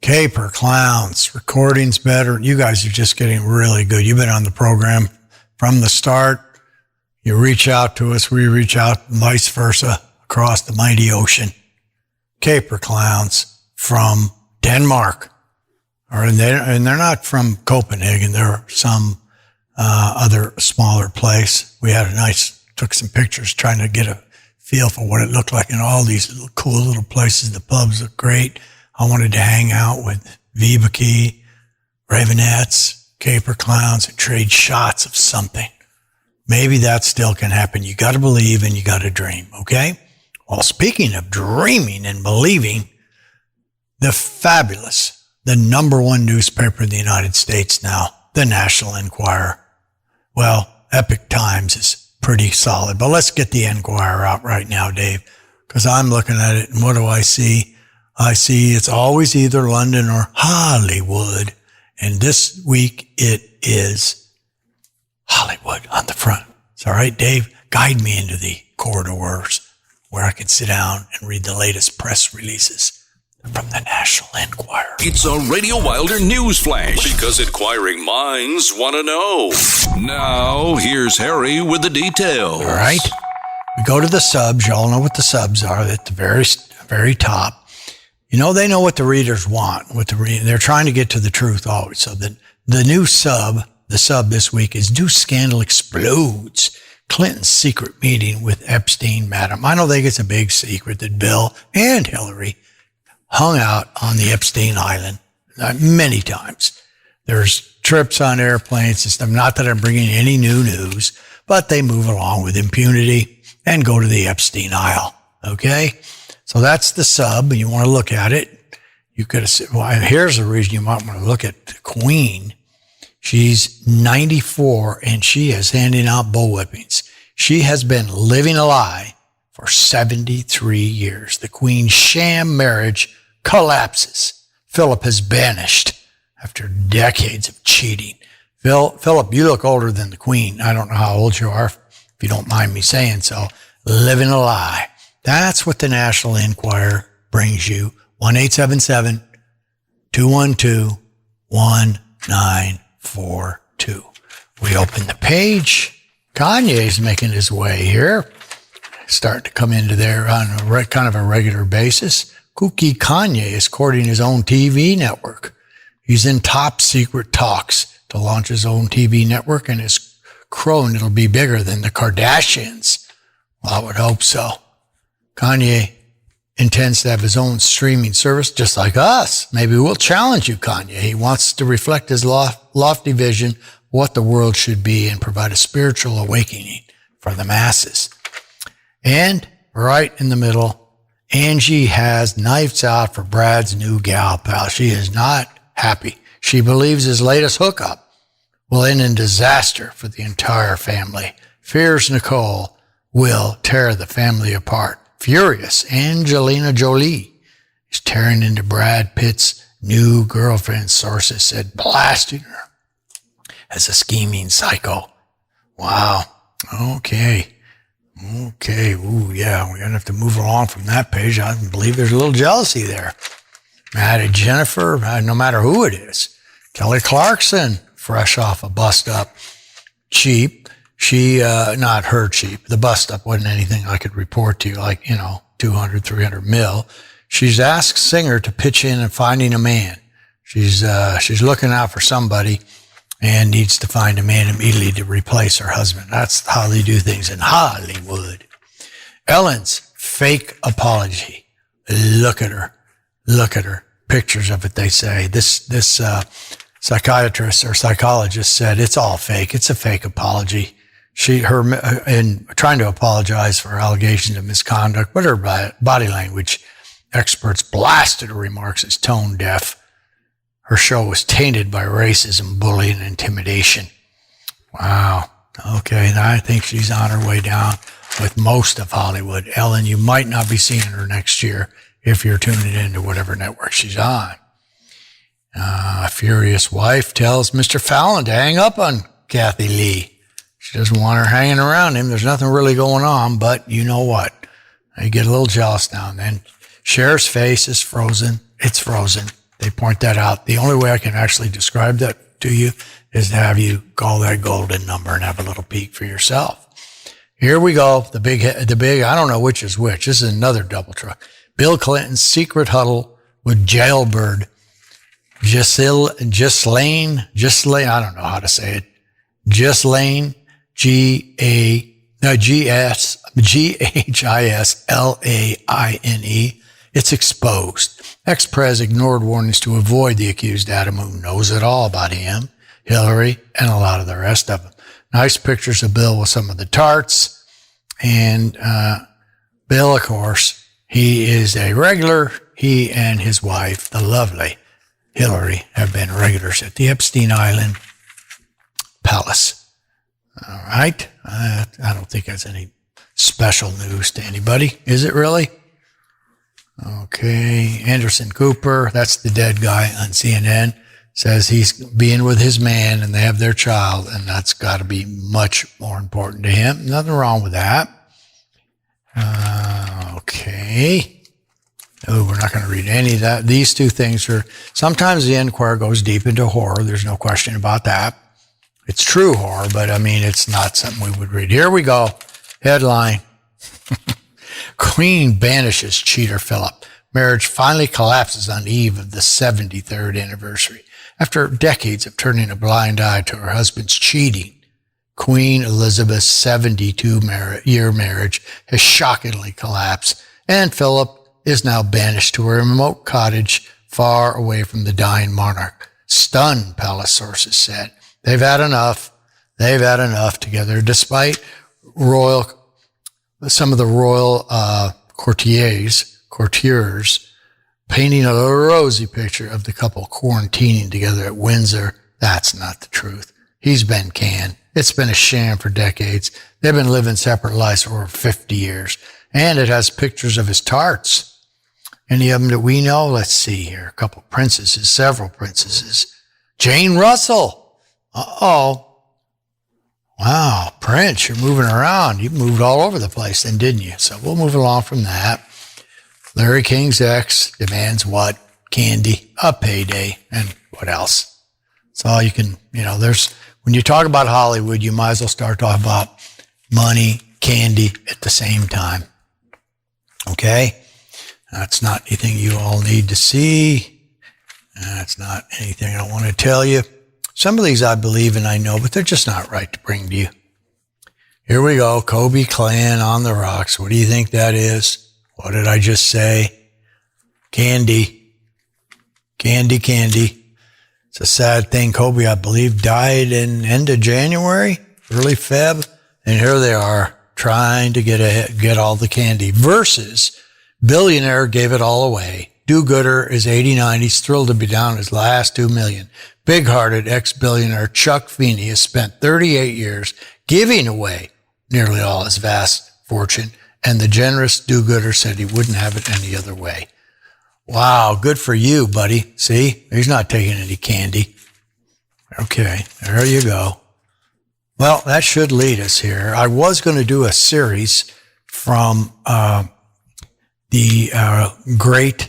Speaker 4: Caper Clowns, recording's better. You guys are just getting really good. You've been on the program from the start. You reach out to us, we reach out, and vice versa, across the mighty ocean. Caper Clowns from Denmark. And they're not from Copenhagen. They're some other smaller place. We had took some pictures trying to get a feel for what it looked like in all these little cool little places. The pubs look great. I wanted to hang out with Vibeke, Ravenettes, Caper Clowns, and trade shots of something. Maybe that still can happen. You got to believe and you got to dream, okay? Well, speaking of dreaming and believing, the fabulous, the number one newspaper in the United States now, the National Enquirer. Well, Epic Times is pretty solid, but let's get the Enquirer out right now, Dave, because I'm looking at it, and what do I see? I see it's always either London or Hollywood, and this week it is Hollywood on the front. It's all right, Dave, guide me into the corridors where I can sit down and read the latest press releases. from the National Enquirer.
Speaker 1: It's a Radio Wilder news flash because inquiring minds want to know. Now, here's Harry with the details.
Speaker 4: All right. We go to the subs. You all know what the subs are at the very top. You know, they know what the readers want. They're trying to get to the truth always. So the new sub, the sub this week is Deuce Scandal Explodes. Clinton's secret meeting with Epstein, madam. I know they think it's a big secret that Bill and Hillary hung out on the Epstein Island many times. There's trips on airplanes and stuff. Not that I'm bringing any new news, but they move along with impunity and go to the Epstein Isle. Okay? So that's the sub, and you want to look at it. You could have, well, here's the reason you might want to look at the Queen. She's 94 and she is handing out bullwhippings. She has been living a lie for 73 years. The Queen's sham marriage collapses. Philip is banished after decades of cheating. Philip, you look older than the Queen. I don't know how old you are, if you don't mind me saying so. Living a lie. That's what the National Enquirer brings you. 1-877-212-1942. We open the page. Kanye's making his way here. Starting to come into there on kind of a regular basis. Kooky Kanye is courting his own TV network. He's in top secret talks to launch his own TV network, and his crone, it'll be bigger than the Kardashians. Well, I would hope so. Kanye intends to have his own streaming service, just like us. Maybe we'll challenge you, Kanye. He wants to reflect his lofty vision of what the world should be and provide a spiritual awakening for the masses. And right in the middle, Angie has knives out for Brad's new gal pal. She is not happy. She believes his latest hookup will end in disaster for the entire family. Fears Nicole will tear the family apart. Furious, Angelina Jolie is tearing into Brad Pitt's new girlfriend, sources said, blasting her as a scheming psycho. Wow. Okay. Ooh, yeah, we're going to have to move along from that page. I believe there's a little jealousy there. Mad at Jennifer, no matter who it is. Kelly Clarkson, fresh off a bust-up. Cheap. She, not her cheap. The bust-up wasn't anything I could report to you, like, 200, 300 mil. She's asked Singer to pitch in and finding a man. She's looking out for somebody and needs to find a man immediately to replace her husband. That's how they do things in Hollywood. Ellen's fake apology. Look at her. Pictures of it, they say. This psychiatrist or psychologist said it's all fake. It's a fake apology. In trying to apologize for allegations of misconduct, but her body language experts blasted her remarks as tone deaf. Her show was tainted by racism, bullying, and intimidation. Wow. Okay, and I think she's on her way down with most of Hollywood. Ellen, you might not be seeing her next year if you're tuning into whatever network she's on. A furious wife tells Mr. Fallon to hang up on Kathy Lee. She doesn't want her hanging around him. There's nothing really going on, but you know what? You get a little jealous now and then. Cher's face is frozen. It's frozen. They point that out. The only way I can actually describe that to you is to have you call that golden number and have a little peek for yourself. Here we go. The big, I don't know which is which. This is another double truck. Bill Clinton's secret huddle with jailbird Ghislaine, I don't know how to say it. Ghislaine, Ghislaine. It's exposed. Ex-Prez ignored warnings to avoid the accused Adam, who knows it all about him, Hillary, and a lot of the rest of them. Nice pictures of Bill with some of the tarts. And Bill, of course, he is a regular. He and his wife, the lovely Hillary, have been regulars at the Epstein Island Palace. All right. I don't think that's any special news to anybody. Is it really? Okay. Anderson Cooper, that's the dead guy on CNN, says he's being with his man and they have their child, and that's got to be much more important to him. Nothing wrong with that. Okay. Oh, we're not going to read any of that. These two things are, sometimes the Enquirer goes deep into horror. There's no question about that. It's true horror, but I mean, it's not something we would read. Here we go. Headline. Queen banishes cheater Philip. Marriage finally collapses on the eve of the 73rd anniversary. After decades of turning a blind eye to her husband's cheating, Queen Elizabeth's 72-year marriage has shockingly collapsed, and Philip is now banished to a remote cottage far away from the dying monarch. Stunned, palace sources said. They've had enough. They've had enough together, despite some of the royal courtiers painting a rosy picture of the couple quarantining together at Windsor. That's not the truth. He's been canned. It's been a sham for decades. They've been living separate lives for over 50 years. And it has pictures of his tarts. Any of them that we know? Let's see here. A couple princesses, several princesses. Jane Russell. Uh-oh. Wow, Prince, you're moving around. You moved all over the place then, didn't you? So we'll move along from that. Larry King's ex demands what? Candy, a payday, and what else? That's all you can, when you talk about Hollywood, you might as well start talking about money, candy at the same time. Okay? That's not anything you all need to see. That's not anything I want to tell you. Some of these I believe and I know, but they're just not right to bring to you. Here we go. Kobe Clan on the rocks. What do you think that is? What did I just say? Candy. Candy, candy. It's a sad thing. Kobe, I believe, died in end of January, early Feb. And here they are trying to get all the candy versus billionaire gave it all away. Do-gooder is 89. He's thrilled to be down his last $2 million. Big-hearted ex-billionaire Chuck Feeney has spent 38 years giving away nearly all his vast fortune, and the generous do-gooder said he wouldn't have it any other way. Wow, good for you, buddy. See, he's not taking any candy. Okay, there you go. Well, that should lead us here. I was going to do a series from the great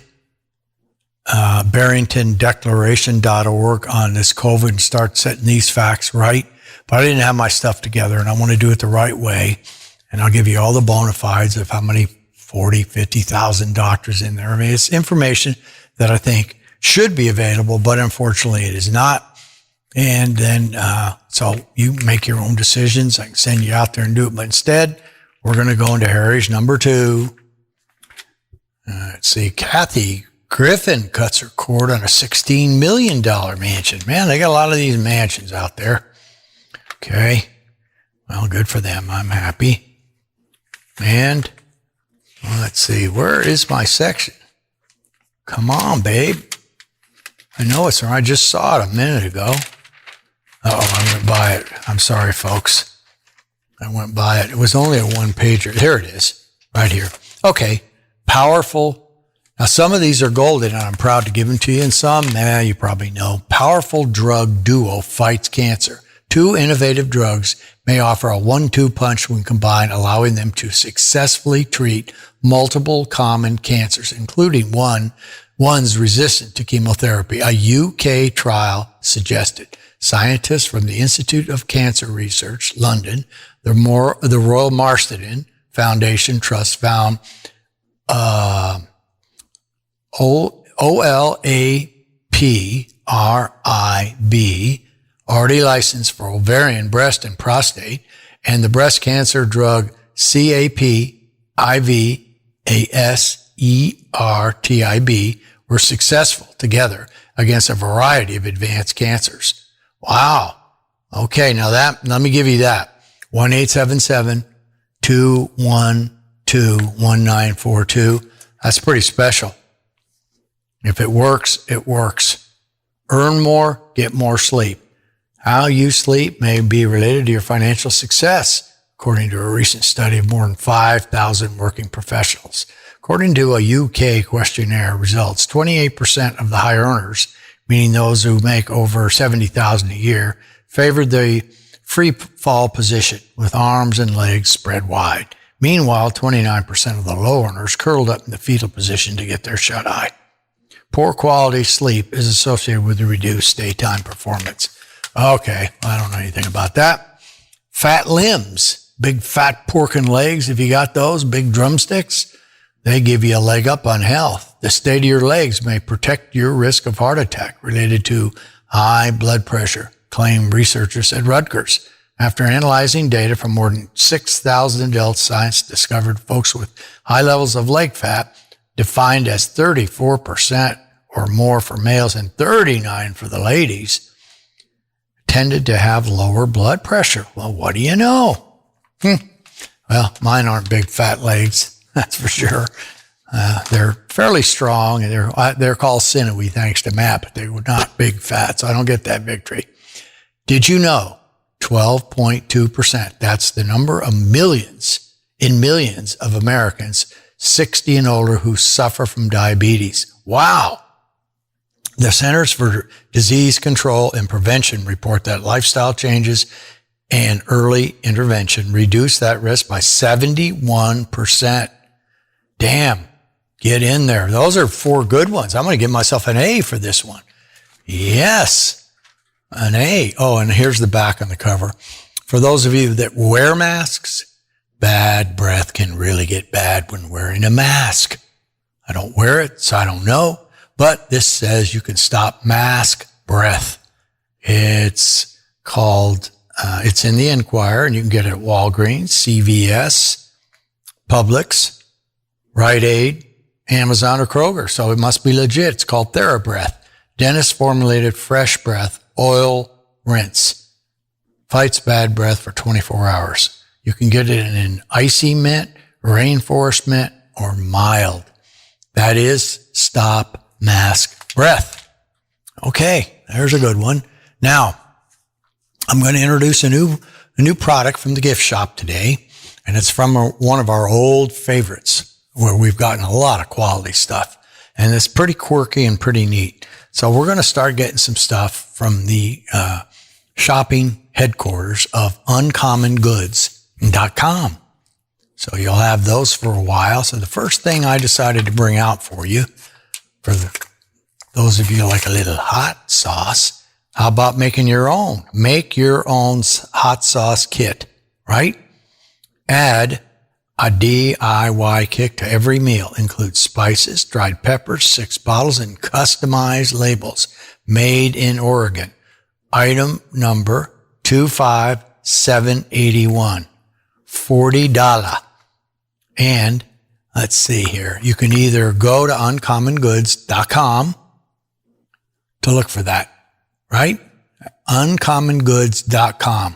Speaker 4: BarringtonDeclaration.org on this COVID and start setting these facts right. But I didn't have my stuff together, and I want to do it the right way. And I'll give you all the bona fides of how many 40, 50,000 doctors in there. I mean, it's information that I think should be available, but unfortunately it is not. And then, so you make your own decisions. I can send you out there and do it. But instead, we're going to go into Harry's number 2. Let's see, Kathy Griffin cuts her cord on a $16 million mansion. Man, they got a lot of these mansions out there. Okay. Well, good for them. I'm happy. And let's see, where is my section? Come on, babe. I know it's there. I just saw it a minute ago. I went by it. I'm sorry, folks. I went by it. It was only a one-pager. There it is, right here. Okay. Powerful. Now, some of these are golden, and I'm proud to give them to you, and some, you probably know. Powerful drug duo fights cancer. 2 innovative drugs may offer a 1-2 punch when combined, allowing them to successfully treat multiple common cancers, including ones resistant to chemotherapy. A UK trial suggested. Scientists from the Institute of Cancer Research, London, the Royal Marsden Foundation Trust found OLAPRIB, already licensed for ovarian, breast, and prostate, and the breast cancer drug CAPIVASERTIB were successful together against a variety of advanced cancers. Wow. Okay, now let me give you that. 1-877-212-1942. That's pretty special. If it works, it works. Earn more, get more sleep. How you sleep may be related to your financial success, according to a recent study of more than 5,000 working professionals. According to a UK questionnaire results, 28% of the high earners, meaning those who make over $70,000 a year, favored the free fall position with arms and legs spread wide. Meanwhile, 29% of the low earners curled up in the fetal position to get their shut-eye. Poor quality sleep is associated with reduced daytime performance. Okay, I don't know anything about that. Fat limbs, big fat pork and legs, if you got those, big drumsticks, they give you a leg up on health. The state of your legs may protect your risk of heart attack related to high blood pressure, claim researchers at Rutgers. After analyzing data from more than 6,000 adults, science discovered folks with high levels of leg fat, defined as 34% or more for males and 39% for the ladies, tended to have lower blood pressure. Well, what do you know? Well, mine aren't big fat legs, that's for sure. They're fairly strong, and they're called sinewy thanks to Matt, but they were not big fat, so I don't get that victory. Did you know 12.2%, that's the number of millions of Americans 60 and older who suffer from diabetes. Wow. The Centers for Disease Control and Prevention report that lifestyle changes and early intervention reduce that risk by 71%. Damn, get in there. Those are 4 good ones. I'm going to give myself an A for this one. Yes, an A. Oh, and here's the back on the cover. For those of you that wear masks, bad breath can really get bad when wearing a mask. I don't wear it, so I don't know. But this says you can stop mask breath. It's called, it's in the Enquirer, and you can get it at Walgreens, CVS, Publix, Rite Aid, Amazon, or Kroger. So it must be legit. It's called TheraBreath. Dentist formulated fresh breath, oil rinse. Fights bad breath for 24 hours. You can get it in an icy mint, rainforest mint, or mild. That is stop mask breath. Okay, there's a good one. Now, I'm going to introduce a new product from the gift shop today, and it's from one of our old favorites where we've gotten a lot of quality stuff, and it's pretty quirky and pretty neat. So we're going to start getting some stuff from the shopping headquarters of uncommongoods.com. So you'll have those for a while. So the first thing I decided to bring out for you, for those of you like a little hot sauce, how about making your own? Make your own hot sauce kit, right? Add a DIY kit to every meal. Includes spices, dried peppers, 6 bottles, and customized labels. Made in Oregon. Item number 25781. $40. And let's see here. You can either go to uncommongoods.com to look for that, right? Uncommongoods.com.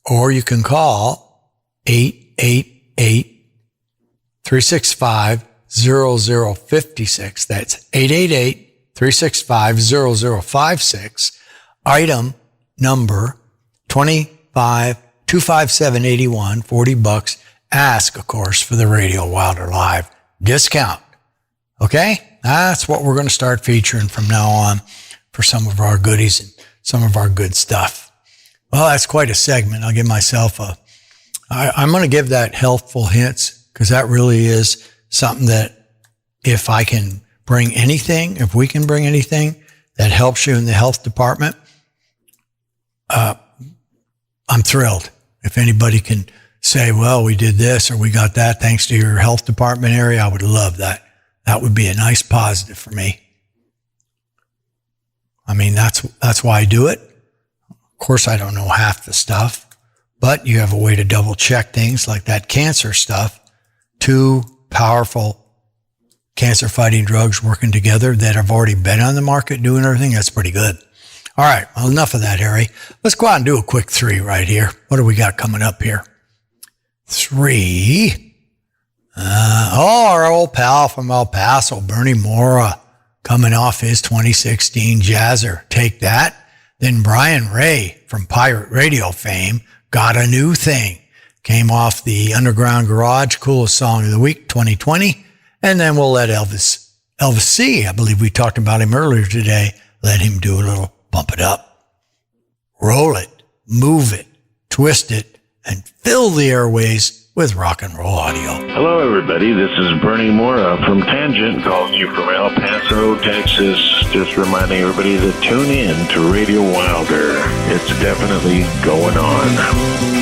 Speaker 4: Or you can call 888-365-0056. That's 888-365-0056. Item number 25781, $40. Ask, of course, for the Radio Wilder Live discount. Okay? That's what we're going to start featuring from now on for some of our goodies and some of our good stuff. Well, that's quite a segment. I'll give myself I'm going to give that healthful hints, because that really is something that if we can bring anything that helps you in the health department, I'm thrilled. If anybody can say, well, we did this or we got that thanks to your health department area, I would love that. That would be a nice positive for me. I mean, that's why I do it. Of course, I don't know half the stuff, but you have a way to double check things like that cancer stuff. 2 powerful cancer fighting drugs working together that have already been on the market doing everything. That's pretty good. All right. Well, enough of that, Harry. Let's go out and do a quick 3 right here. What do we got coming up here? 3. Our old pal from El Paso, Bernie Mora, coming off his 2016 Jazzer. Take that. Then Brian Ray from Pirate Radio fame, Got a New Thing. Came off the Underground Garage Coolest Song of the Week 2020. And then we'll let Elvis C., I believe we talked about him earlier today, let him do a little Bump It Up. Roll it, move it, twist it, and fill the airways with rock and roll audio.
Speaker 16: Hello, everybody. This is Bernie Mora from Tangent, calling you from El Paso, Texas. Just reminding everybody to tune in to Radio Wilder. It's definitely going on.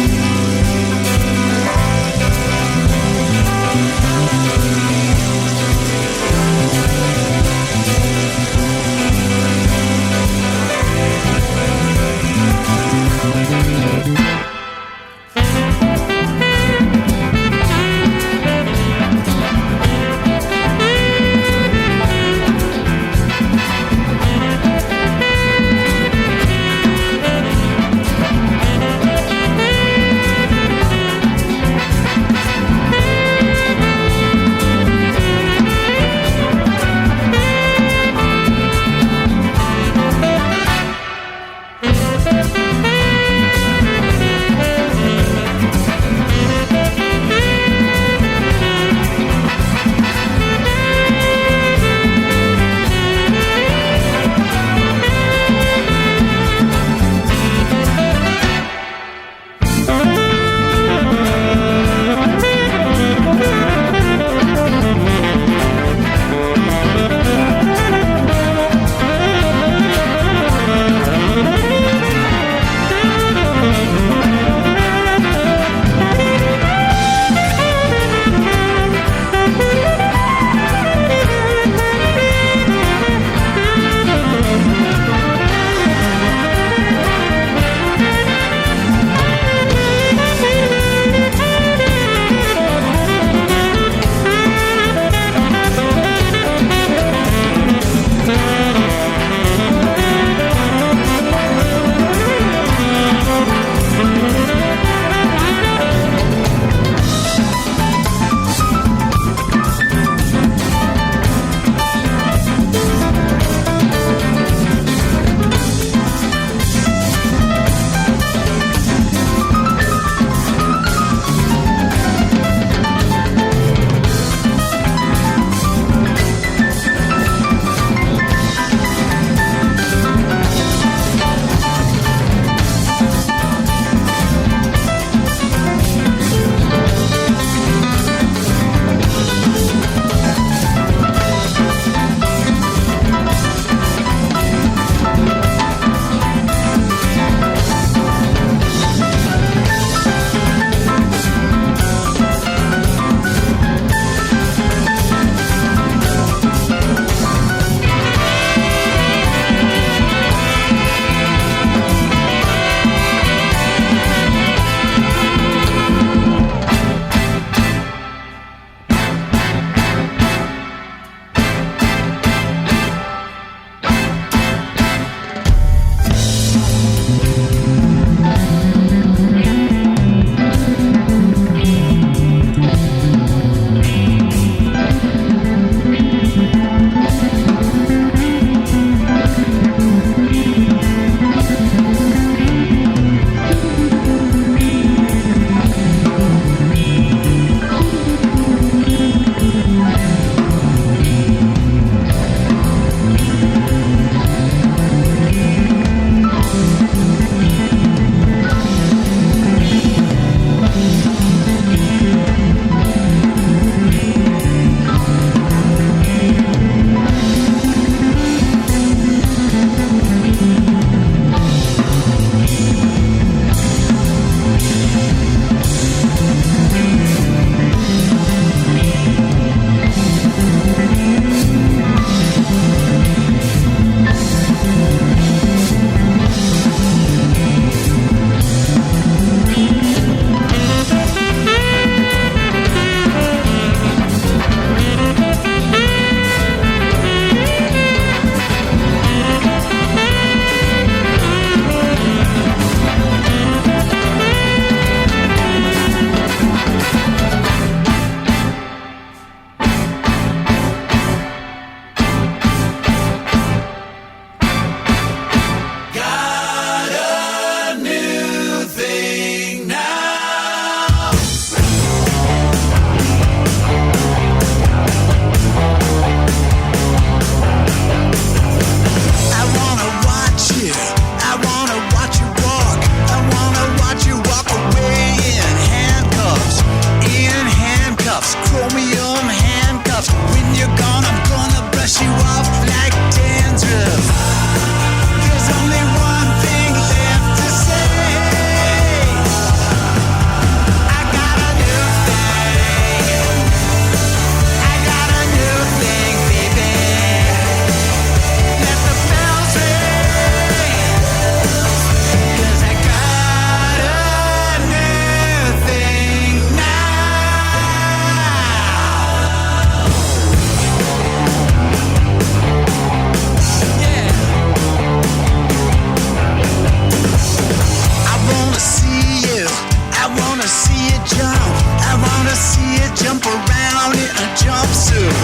Speaker 17: wanna see you jump. I wanna see you jump around in a jumpsuit.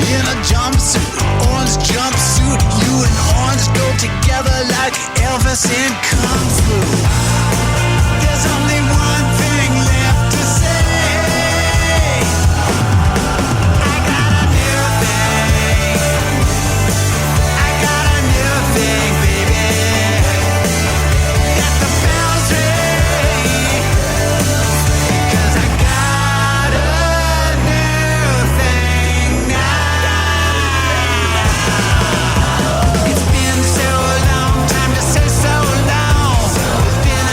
Speaker 17: In a jumpsuit, orange jumpsuit. You and orange go together like Elvis and Kung Fu. There's only one thing left to say. I got a new thing. I got a new thing, baby. Got the bells ring. 'Cause I got a new thing now. It's been so long, time to say so long. It's been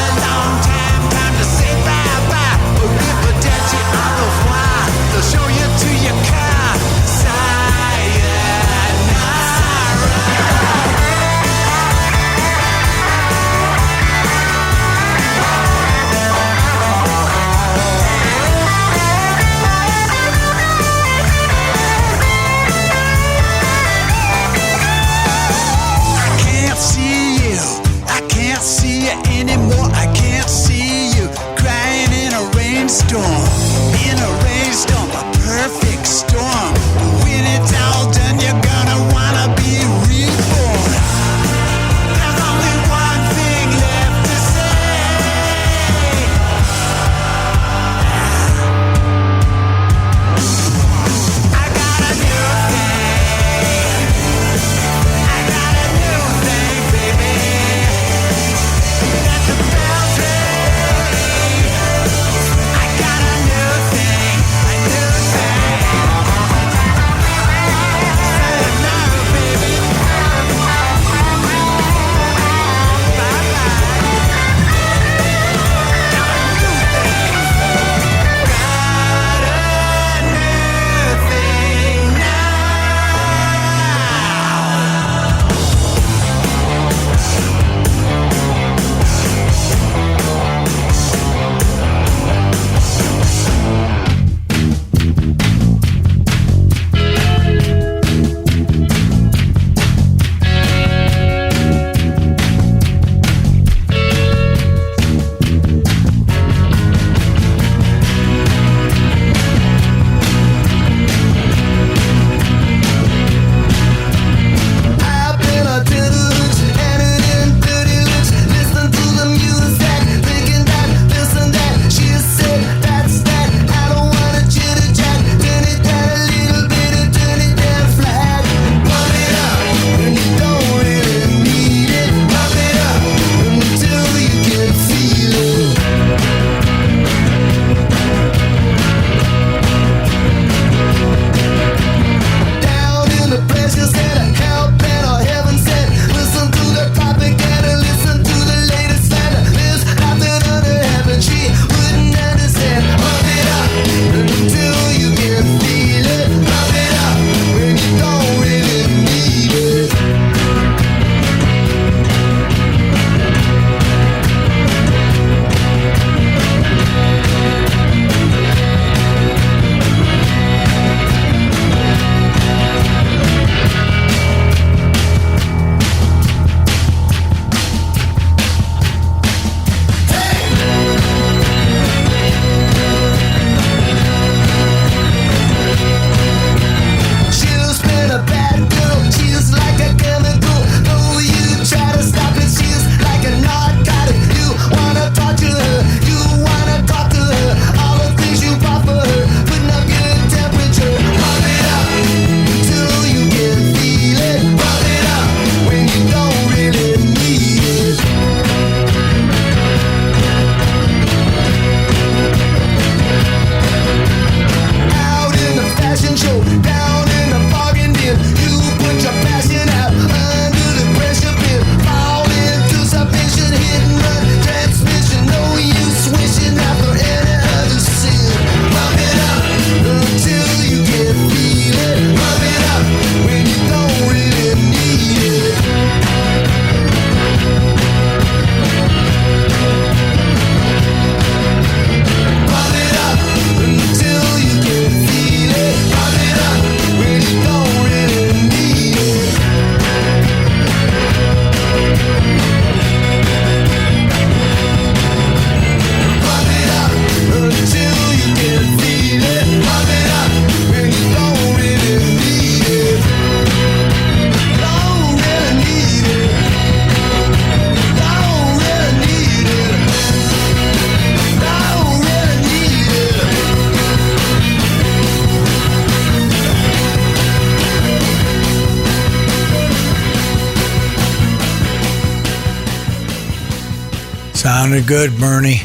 Speaker 4: Sounded good, Bernie.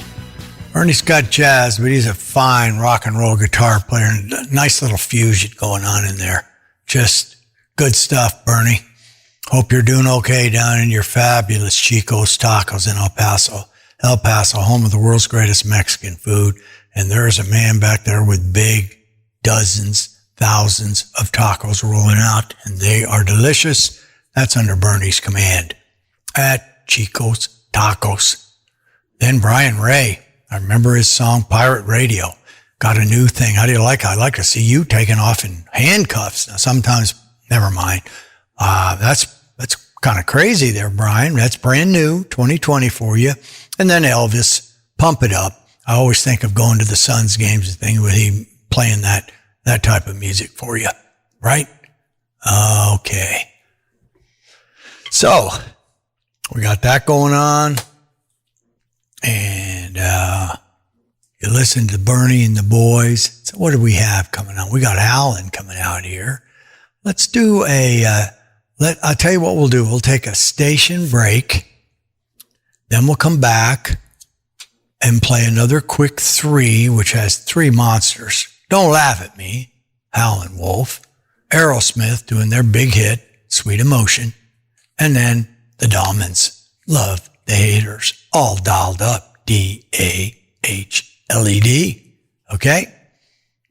Speaker 4: Bernie's got jazz, but he's a fine rock and roll guitar player. And a nice little fusion going on in there. Just good stuff, Bernie. Hope you're doing okay down in your fabulous Chico's Tacos in El Paso. El Paso, home of the world's greatest Mexican food. And there's a man back there with big dozens, thousands of tacos rolling out. And they are delicious. That's under Bernie's command at Chico's Tacos. Then Brian Ray. I remember his song Pirate Radio. Got a new thing. How do you like it? I like to see you taken off in handcuffs. Now, sometimes, never mind. That's kind of crazy there, Brian. That's brand new, 2020 for you. And then Elvis, Pump It Up. I always think of going to the Suns games and thing with him playing that type of music for you, right? Okay. So, we got that going on. And you listen to Bernie and the boys. So what do we have coming on? We got Alan coming out here. Let's do I'll tell you what we'll do. We'll take a station break. Then we'll come back and play another quick 3, which has 3 monsters. Don't laugh at me. Howlin' Wolf. Aerosmith doing their big hit, Sweet Emotion. And then the Dolmens, Love the Haters, all dialed up. DAHLED. Okay?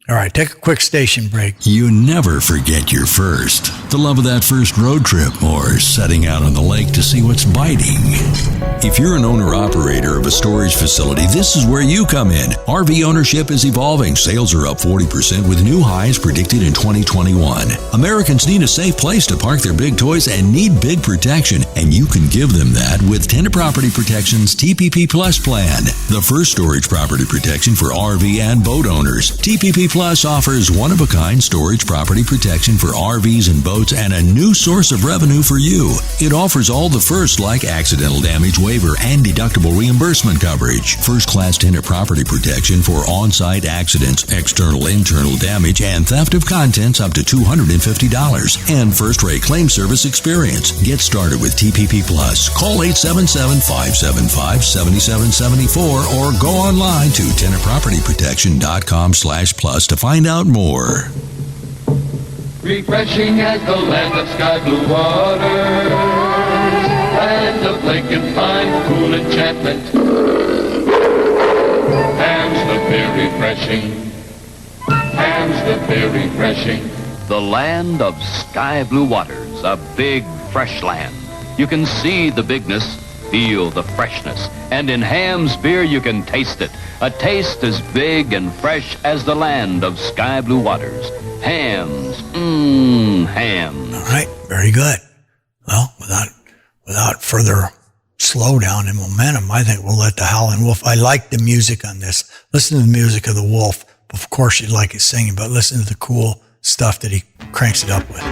Speaker 4: All right, take a quick station break.
Speaker 1: You never forget your first. The love of that first road trip or setting out on the lake to see what's biting. If you're an owner-operator of a storage facility, this is where you come in. RV ownership is evolving. Sales are up 40% with new highs predicted in 2021. Americans need a safe place to park their big toys and need big protection, and you can give them that with Tenant Property Protection's TPP Plus plan. The first storage property protection for RV and boat owners. TPP Plus offers one-of-a-kind storage property protection for RVs and boats and a new source of revenue for you. It offers all the firsts like accidental damage waiver and deductible reimbursement coverage, first-class tenant property protection for on-site accidents, external-internal damage, and theft of contents up to $250, and first-rate claim service experience. Get started with TPP Plus. Call 877-575-7774 or go online to tenantpropertyprotection.com/plus to find out more.
Speaker 18: Refreshing as the land of sky blue water, land of lake and pine, cool enchantment. Ham's the beer refreshing, Ham's the beer refreshing.
Speaker 19: The land of sky blue waters, a big fresh land. You can see the bigness, feel the freshness, and in Ham's beer you can taste it. A taste as big and fresh as the land of sky blue waters. Ham's, Ham's.
Speaker 4: All right, very good. Well, without further slowdown and momentum, I think we'll let the Howlin' Wolf. I like the music on this. Listen to the music of the Wolf. Of course, you'd like his singing, but listen to the cool stuff that he cranks it up with.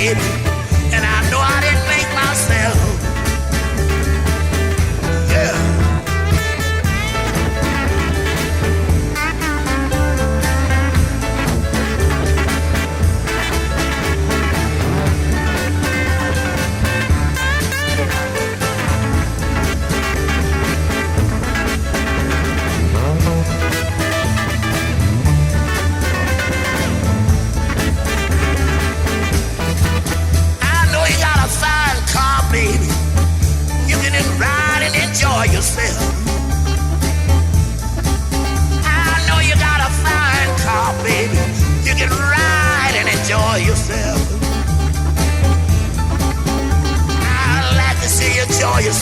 Speaker 17: And I know I didn't make myself.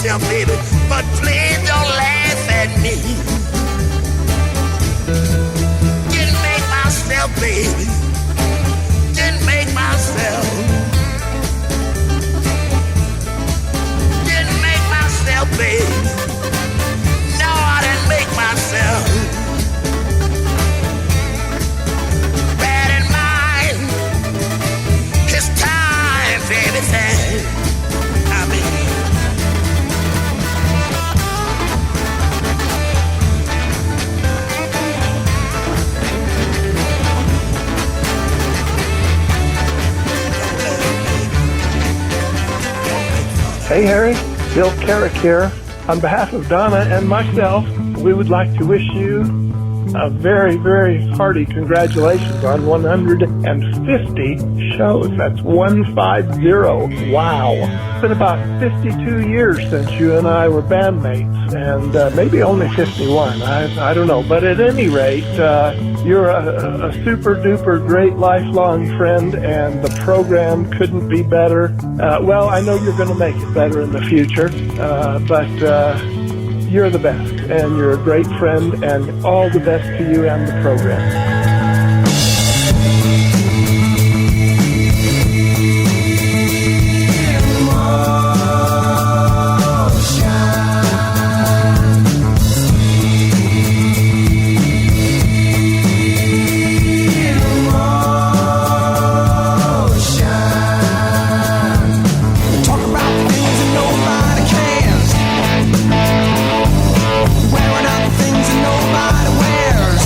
Speaker 17: myself, baby, but please don't laugh at me. Didn't make myself, baby. Didn't make myself. Didn't make myself, baby. No, I didn't make myself. Bad in mind. It's time for everything. I mean.
Speaker 11: Hey Harry, Bill Carrick here. On behalf of Donna and myself, we would like to wish you a very, very hearty congratulations on 150 shows. That's 150. Wow. It's been about 52 years since you and I were bandmates, and maybe only 51. I don't know. But at any rate, you're a super duper great lifelong friend, and the program couldn't be better. Well, I know you're going to make it better in the future, but you're the best, and you're a great friend, and all the best to you and the program.
Speaker 17: Wearing out the things that nobody wears.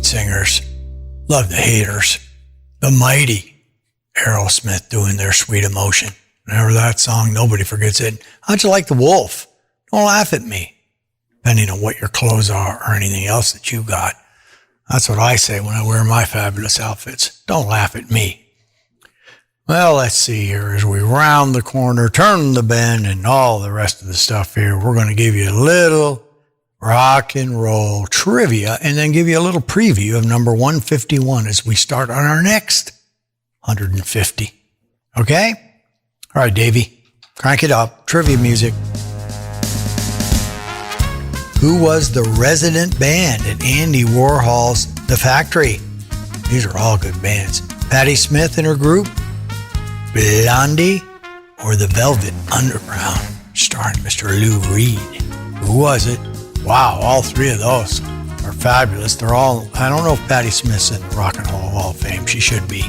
Speaker 4: great singers. Love the Haters. The Mighty. Aerosmith doing their Sweet Emotion. Remember that song? Nobody forgets it. How'd you like The Wolf? Don't laugh at me. Depending on what your clothes are or anything else that you got. That's what I say when I wear my fabulous outfits. Don't laugh at me. Well, let's see here. As we round the corner, turn the bend, and all the rest of the stuff here, we're going to give you a little rock and roll trivia and then give you a little preview of number 151 as we start on our next 150. Okay? All right, Davey, crank it up. Trivia music. Who was the resident band at Andy Warhol's The Factory? These are all good bands. Patti Smith and her group, Blondie, or the Velvet Underground, starring Mr. Lou Reed. Who was it? Wow, all three of those are fabulous. They're all, I don't know if Patti Smith's in the Rock and Roll Hall of Fame. She should be.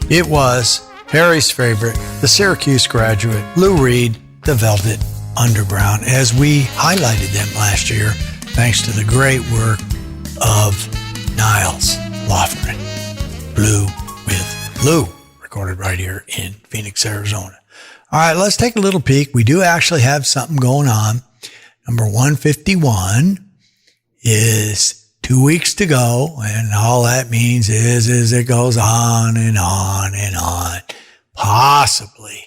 Speaker 4: It was Harry's favorite, the Syracuse graduate, Lou Reed, the Velvet Underground, as we highlighted them last year, thanks to the great work of Niles Lofgren. Blue with Lou, recorded right here in Phoenix, Arizona. All right, let's take a little peek. We do actually have something going on. Number 151 is 2 weeks to go, and all that means is it goes on and on and on. Possibly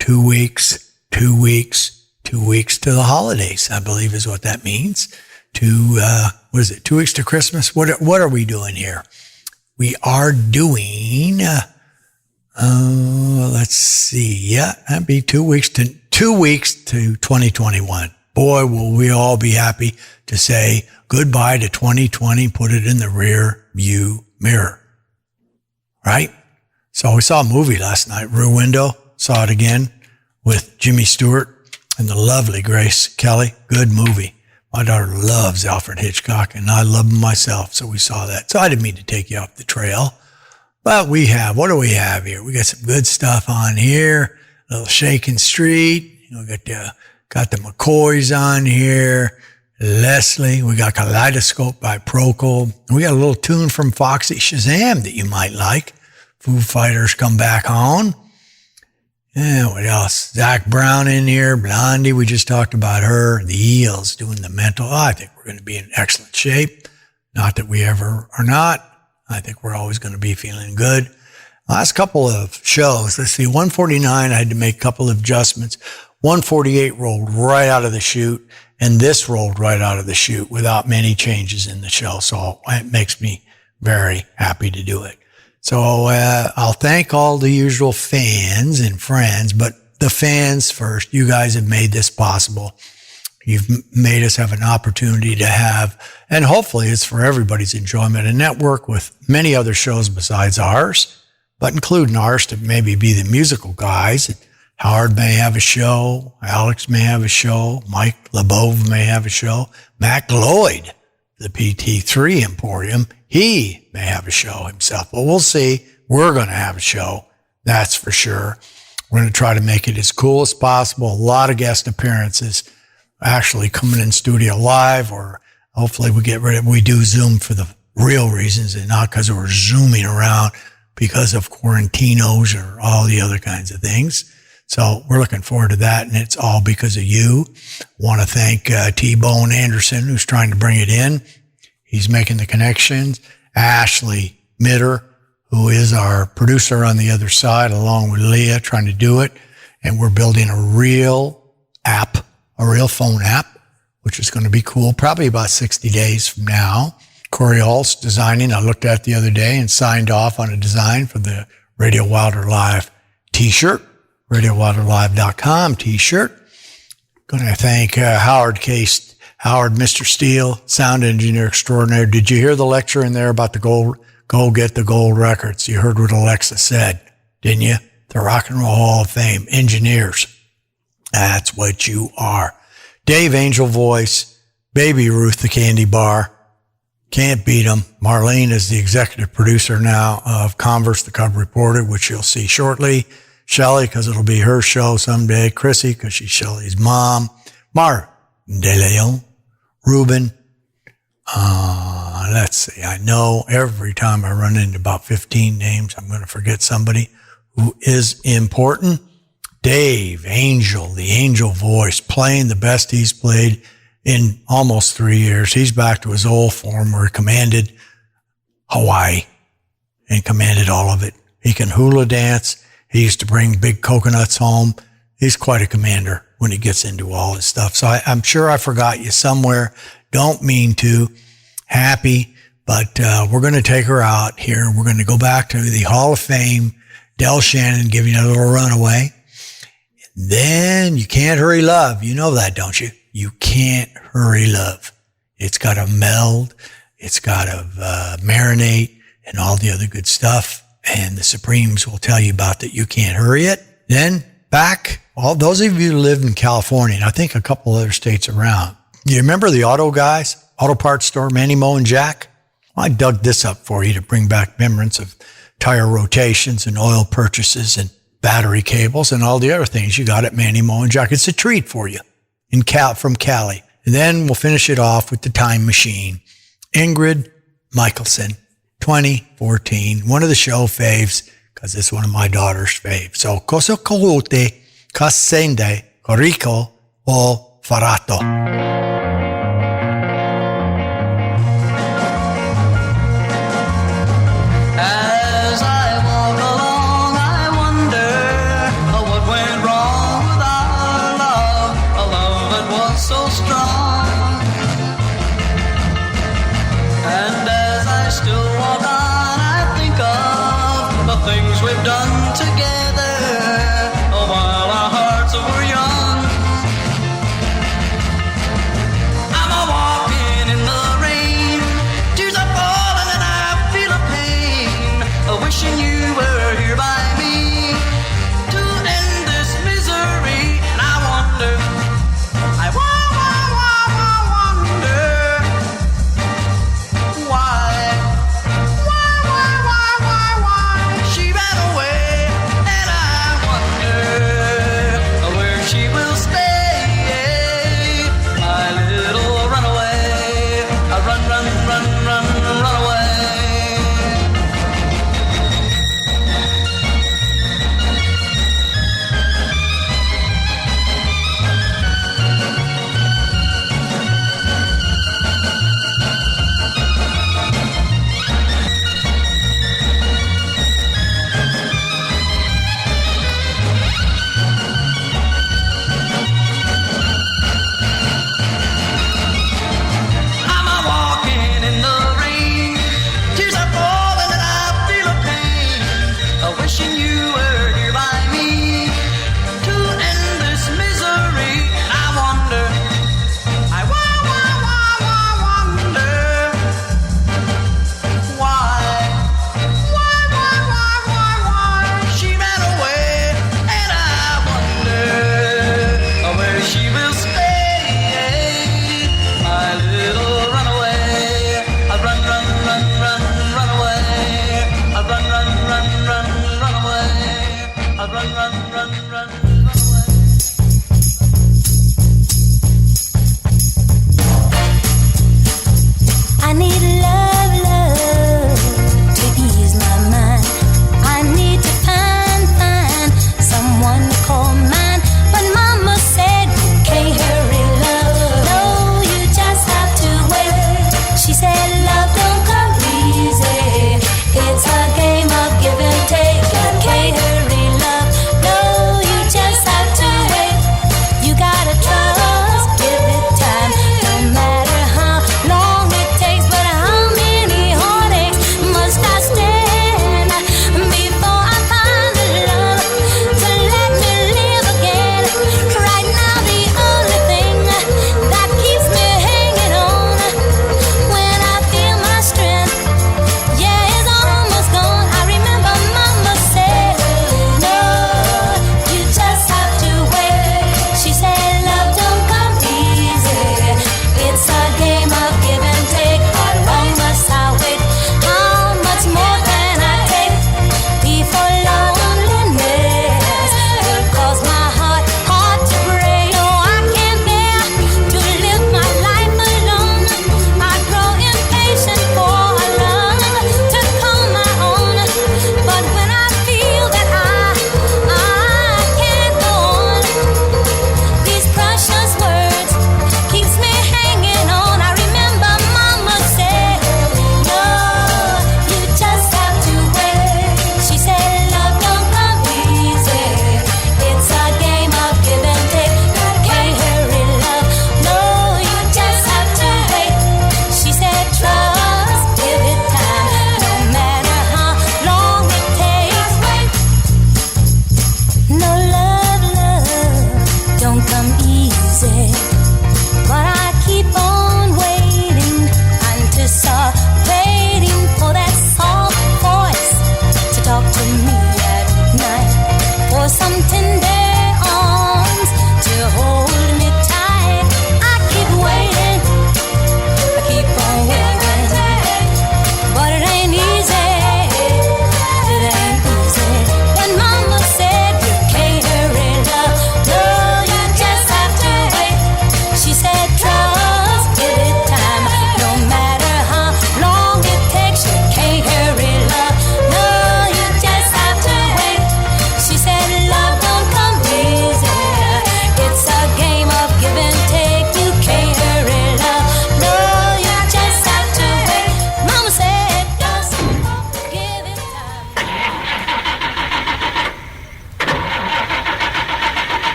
Speaker 4: 2 weeks, 2 weeks, 2 weeks to the holidays, I believe is what that means. 2 weeks to Christmas? What are we doing here? We are doing, let's see. Yeah, that'd be 2 weeks to 2021. Boy, will we all be happy to say goodbye to 2020, put it in the rear view mirror. Right? So we saw a movie last night, Rear Window. Saw it again with Jimmy Stewart and the lovely Grace Kelly. Good movie. My daughter loves Alfred Hitchcock, and I love him myself, so we saw that. So I didn't mean to take you off the trail. But what do we have here? We got some good stuff on here. A little Shakin' Street. We got the McCoys on here. Leslie. We got Kaleidoscope by Procol. We got a little tune from Foxy Shazam that you might like. Foo Fighters Come Back On. Yeah, what else? Zach Brown in here. Blondie, we just talked about her. The Eels doing the Mental. I think we're going to be in excellent shape. Not that we ever are not. I think we're always going to be feeling good. Last couple of shows. Let's see, 149, I had to make a couple of adjustments. 148 rolled right out of the chute, and this rolled right out of the chute without many changes in the show. So it makes me very happy to do it. So I'll thank all the usual fans and friends, but the fans first. You guys have made this possible. You've made us have an opportunity to have, and hopefully it's for everybody's enjoyment, a network with many other shows besides ours, but including ours to maybe be the musical guys. Howard may have a show. Alex may have a show. Mike LeBove may have a show. Mac Lloyd, the PT3 Emporium, he may have a show himself. But we'll see. We're going to have a show. That's for sure. We're going to try to make it as cool as possible. A lot of guest appearances actually coming in studio live, or hopefully we do Zoom for the real reasons and not because we're Zooming around because of quarantinos or all the other kinds of things. So we're looking forward to that, and it's all because of you. Want to thank T-Bone Anderson, who's trying to bring it in. He's making the connections. Ashley Mitter, who is our producer on the other side, along with Leah, trying to do it. And we're building a real app, a real phone app, which is going to be cool, probably about 60 days from now. Corey Hall's designing. I looked at it the other day and signed off on a design for the Radio Wilder Live t-shirt. RadioWilderLive.com t-shirt. Going to thank Howard, Mr. Steele, sound engineer extraordinaire. Did you hear the lecture in there about the gold? Go get the gold records. You heard what Alexa said, didn't you? The Rock and Roll Hall of Fame engineers. That's what you are. Dave Angel Voice, Baby Ruth the Candy Bar. Can't beat them. Marlene is the executive producer now of Converse, the Cub Reporter, which you'll see shortly. Shelley, because it'll be her show someday. Chrissy, because she's Shelley's mom. Mar De Leon. Ruben. Let's see. I know every time I run into about 15 names, I'm going to forget somebody who is important. Dave Angel, the Angel voice, playing the best he's played in almost 3 years. He's back to his old form where he commanded Hawaii and commanded all of it. He can hula dance. He used to bring big coconuts home. He's quite a commander when he gets into all his stuff. So I'm sure I forgot you somewhere. Don't mean to. Happy, but we're going to take her out here. We're going to go back to the Hall of Fame. Del Shannon giving you a little runaway. Then You Can't Hurry Love. You know that, don't you? You can't hurry love. It's got to meld. It's got to marinate and all the other good stuff. And the Supremes will tell you about that. You can't hurry it. Then back, all those of you who live in California, and I think a couple other states around, you remember the auto guys, auto parts store, Manny, Mo, and Jack? I dug this up for you to bring back memories of tire rotations and oil purchases and battery cables and all the other things you got at Manny, Mo, and Jack. It's a treat for you from Cali. And then we'll finish it off with the Time Machine. Ingrid Michaelson, 2014, one of the show faves, because it's one of my daughter's faves. So, Cosa Colute, Casende, Corico, o Farato.
Speaker 3: As I walk along, I wonder what went wrong with our love, a love that was so strong. And as I still walk on, I think of the things we've done together while our hearts were young.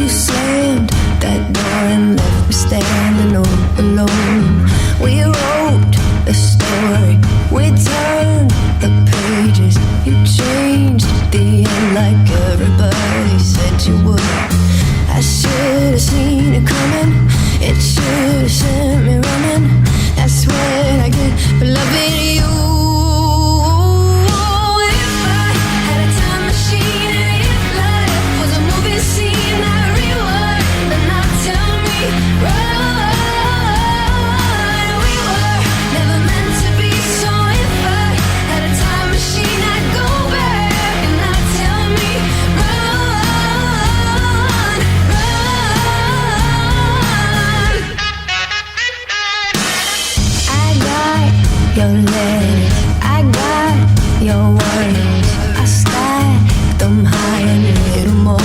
Speaker 20: You slammed that door and left me standing all alone. We wrote a story, we turned the pages. You changed the end like everybody said you would. I should have seen it coming, it should have sent me running. That's what I get for loving you. If I had a time machine and if life was a movie scene, I'd rewind and not tell me run. We were never meant to be, so if I had a time machine, I'd go back and not tell me run, run. I got your letters, I got your words. I stacked them high and lit them on,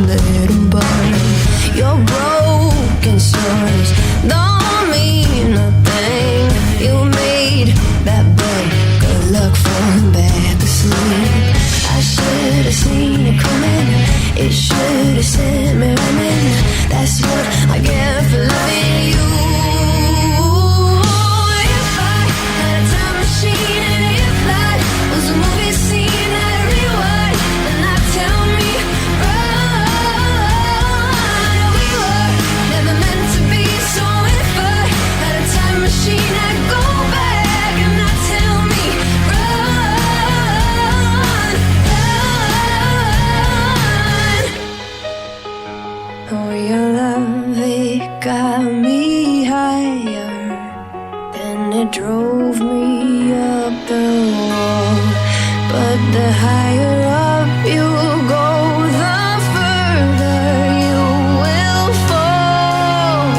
Speaker 20: let them burn. Your broken stories don't mean nothing. You made that bed, good luck falling back to sleep. I should have seen it coming, it should have sent me running. That's what I get for loving you. If I had a time machine and if life was a movie scene, I'd rewind and not tell me run. We were never meant to be, so if I had a time machine, I'd go back and not tell me run, run. Oh, your love, it got me higher, then it drove me up the wall. But the higher up you go, the further you will fall.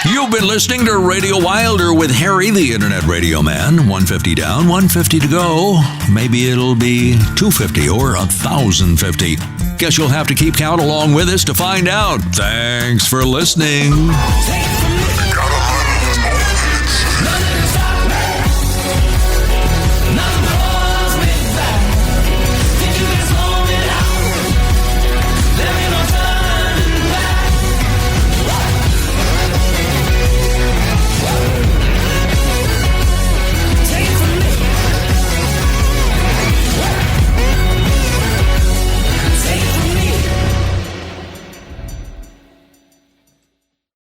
Speaker 1: You've been listening to Radio Wilder with Harry, the Internet Radio Man. 150 down, 150 to go. Maybe it'll be 250 or 1,050. Guess you'll have to keep count along with us to find out. Thanks for listening.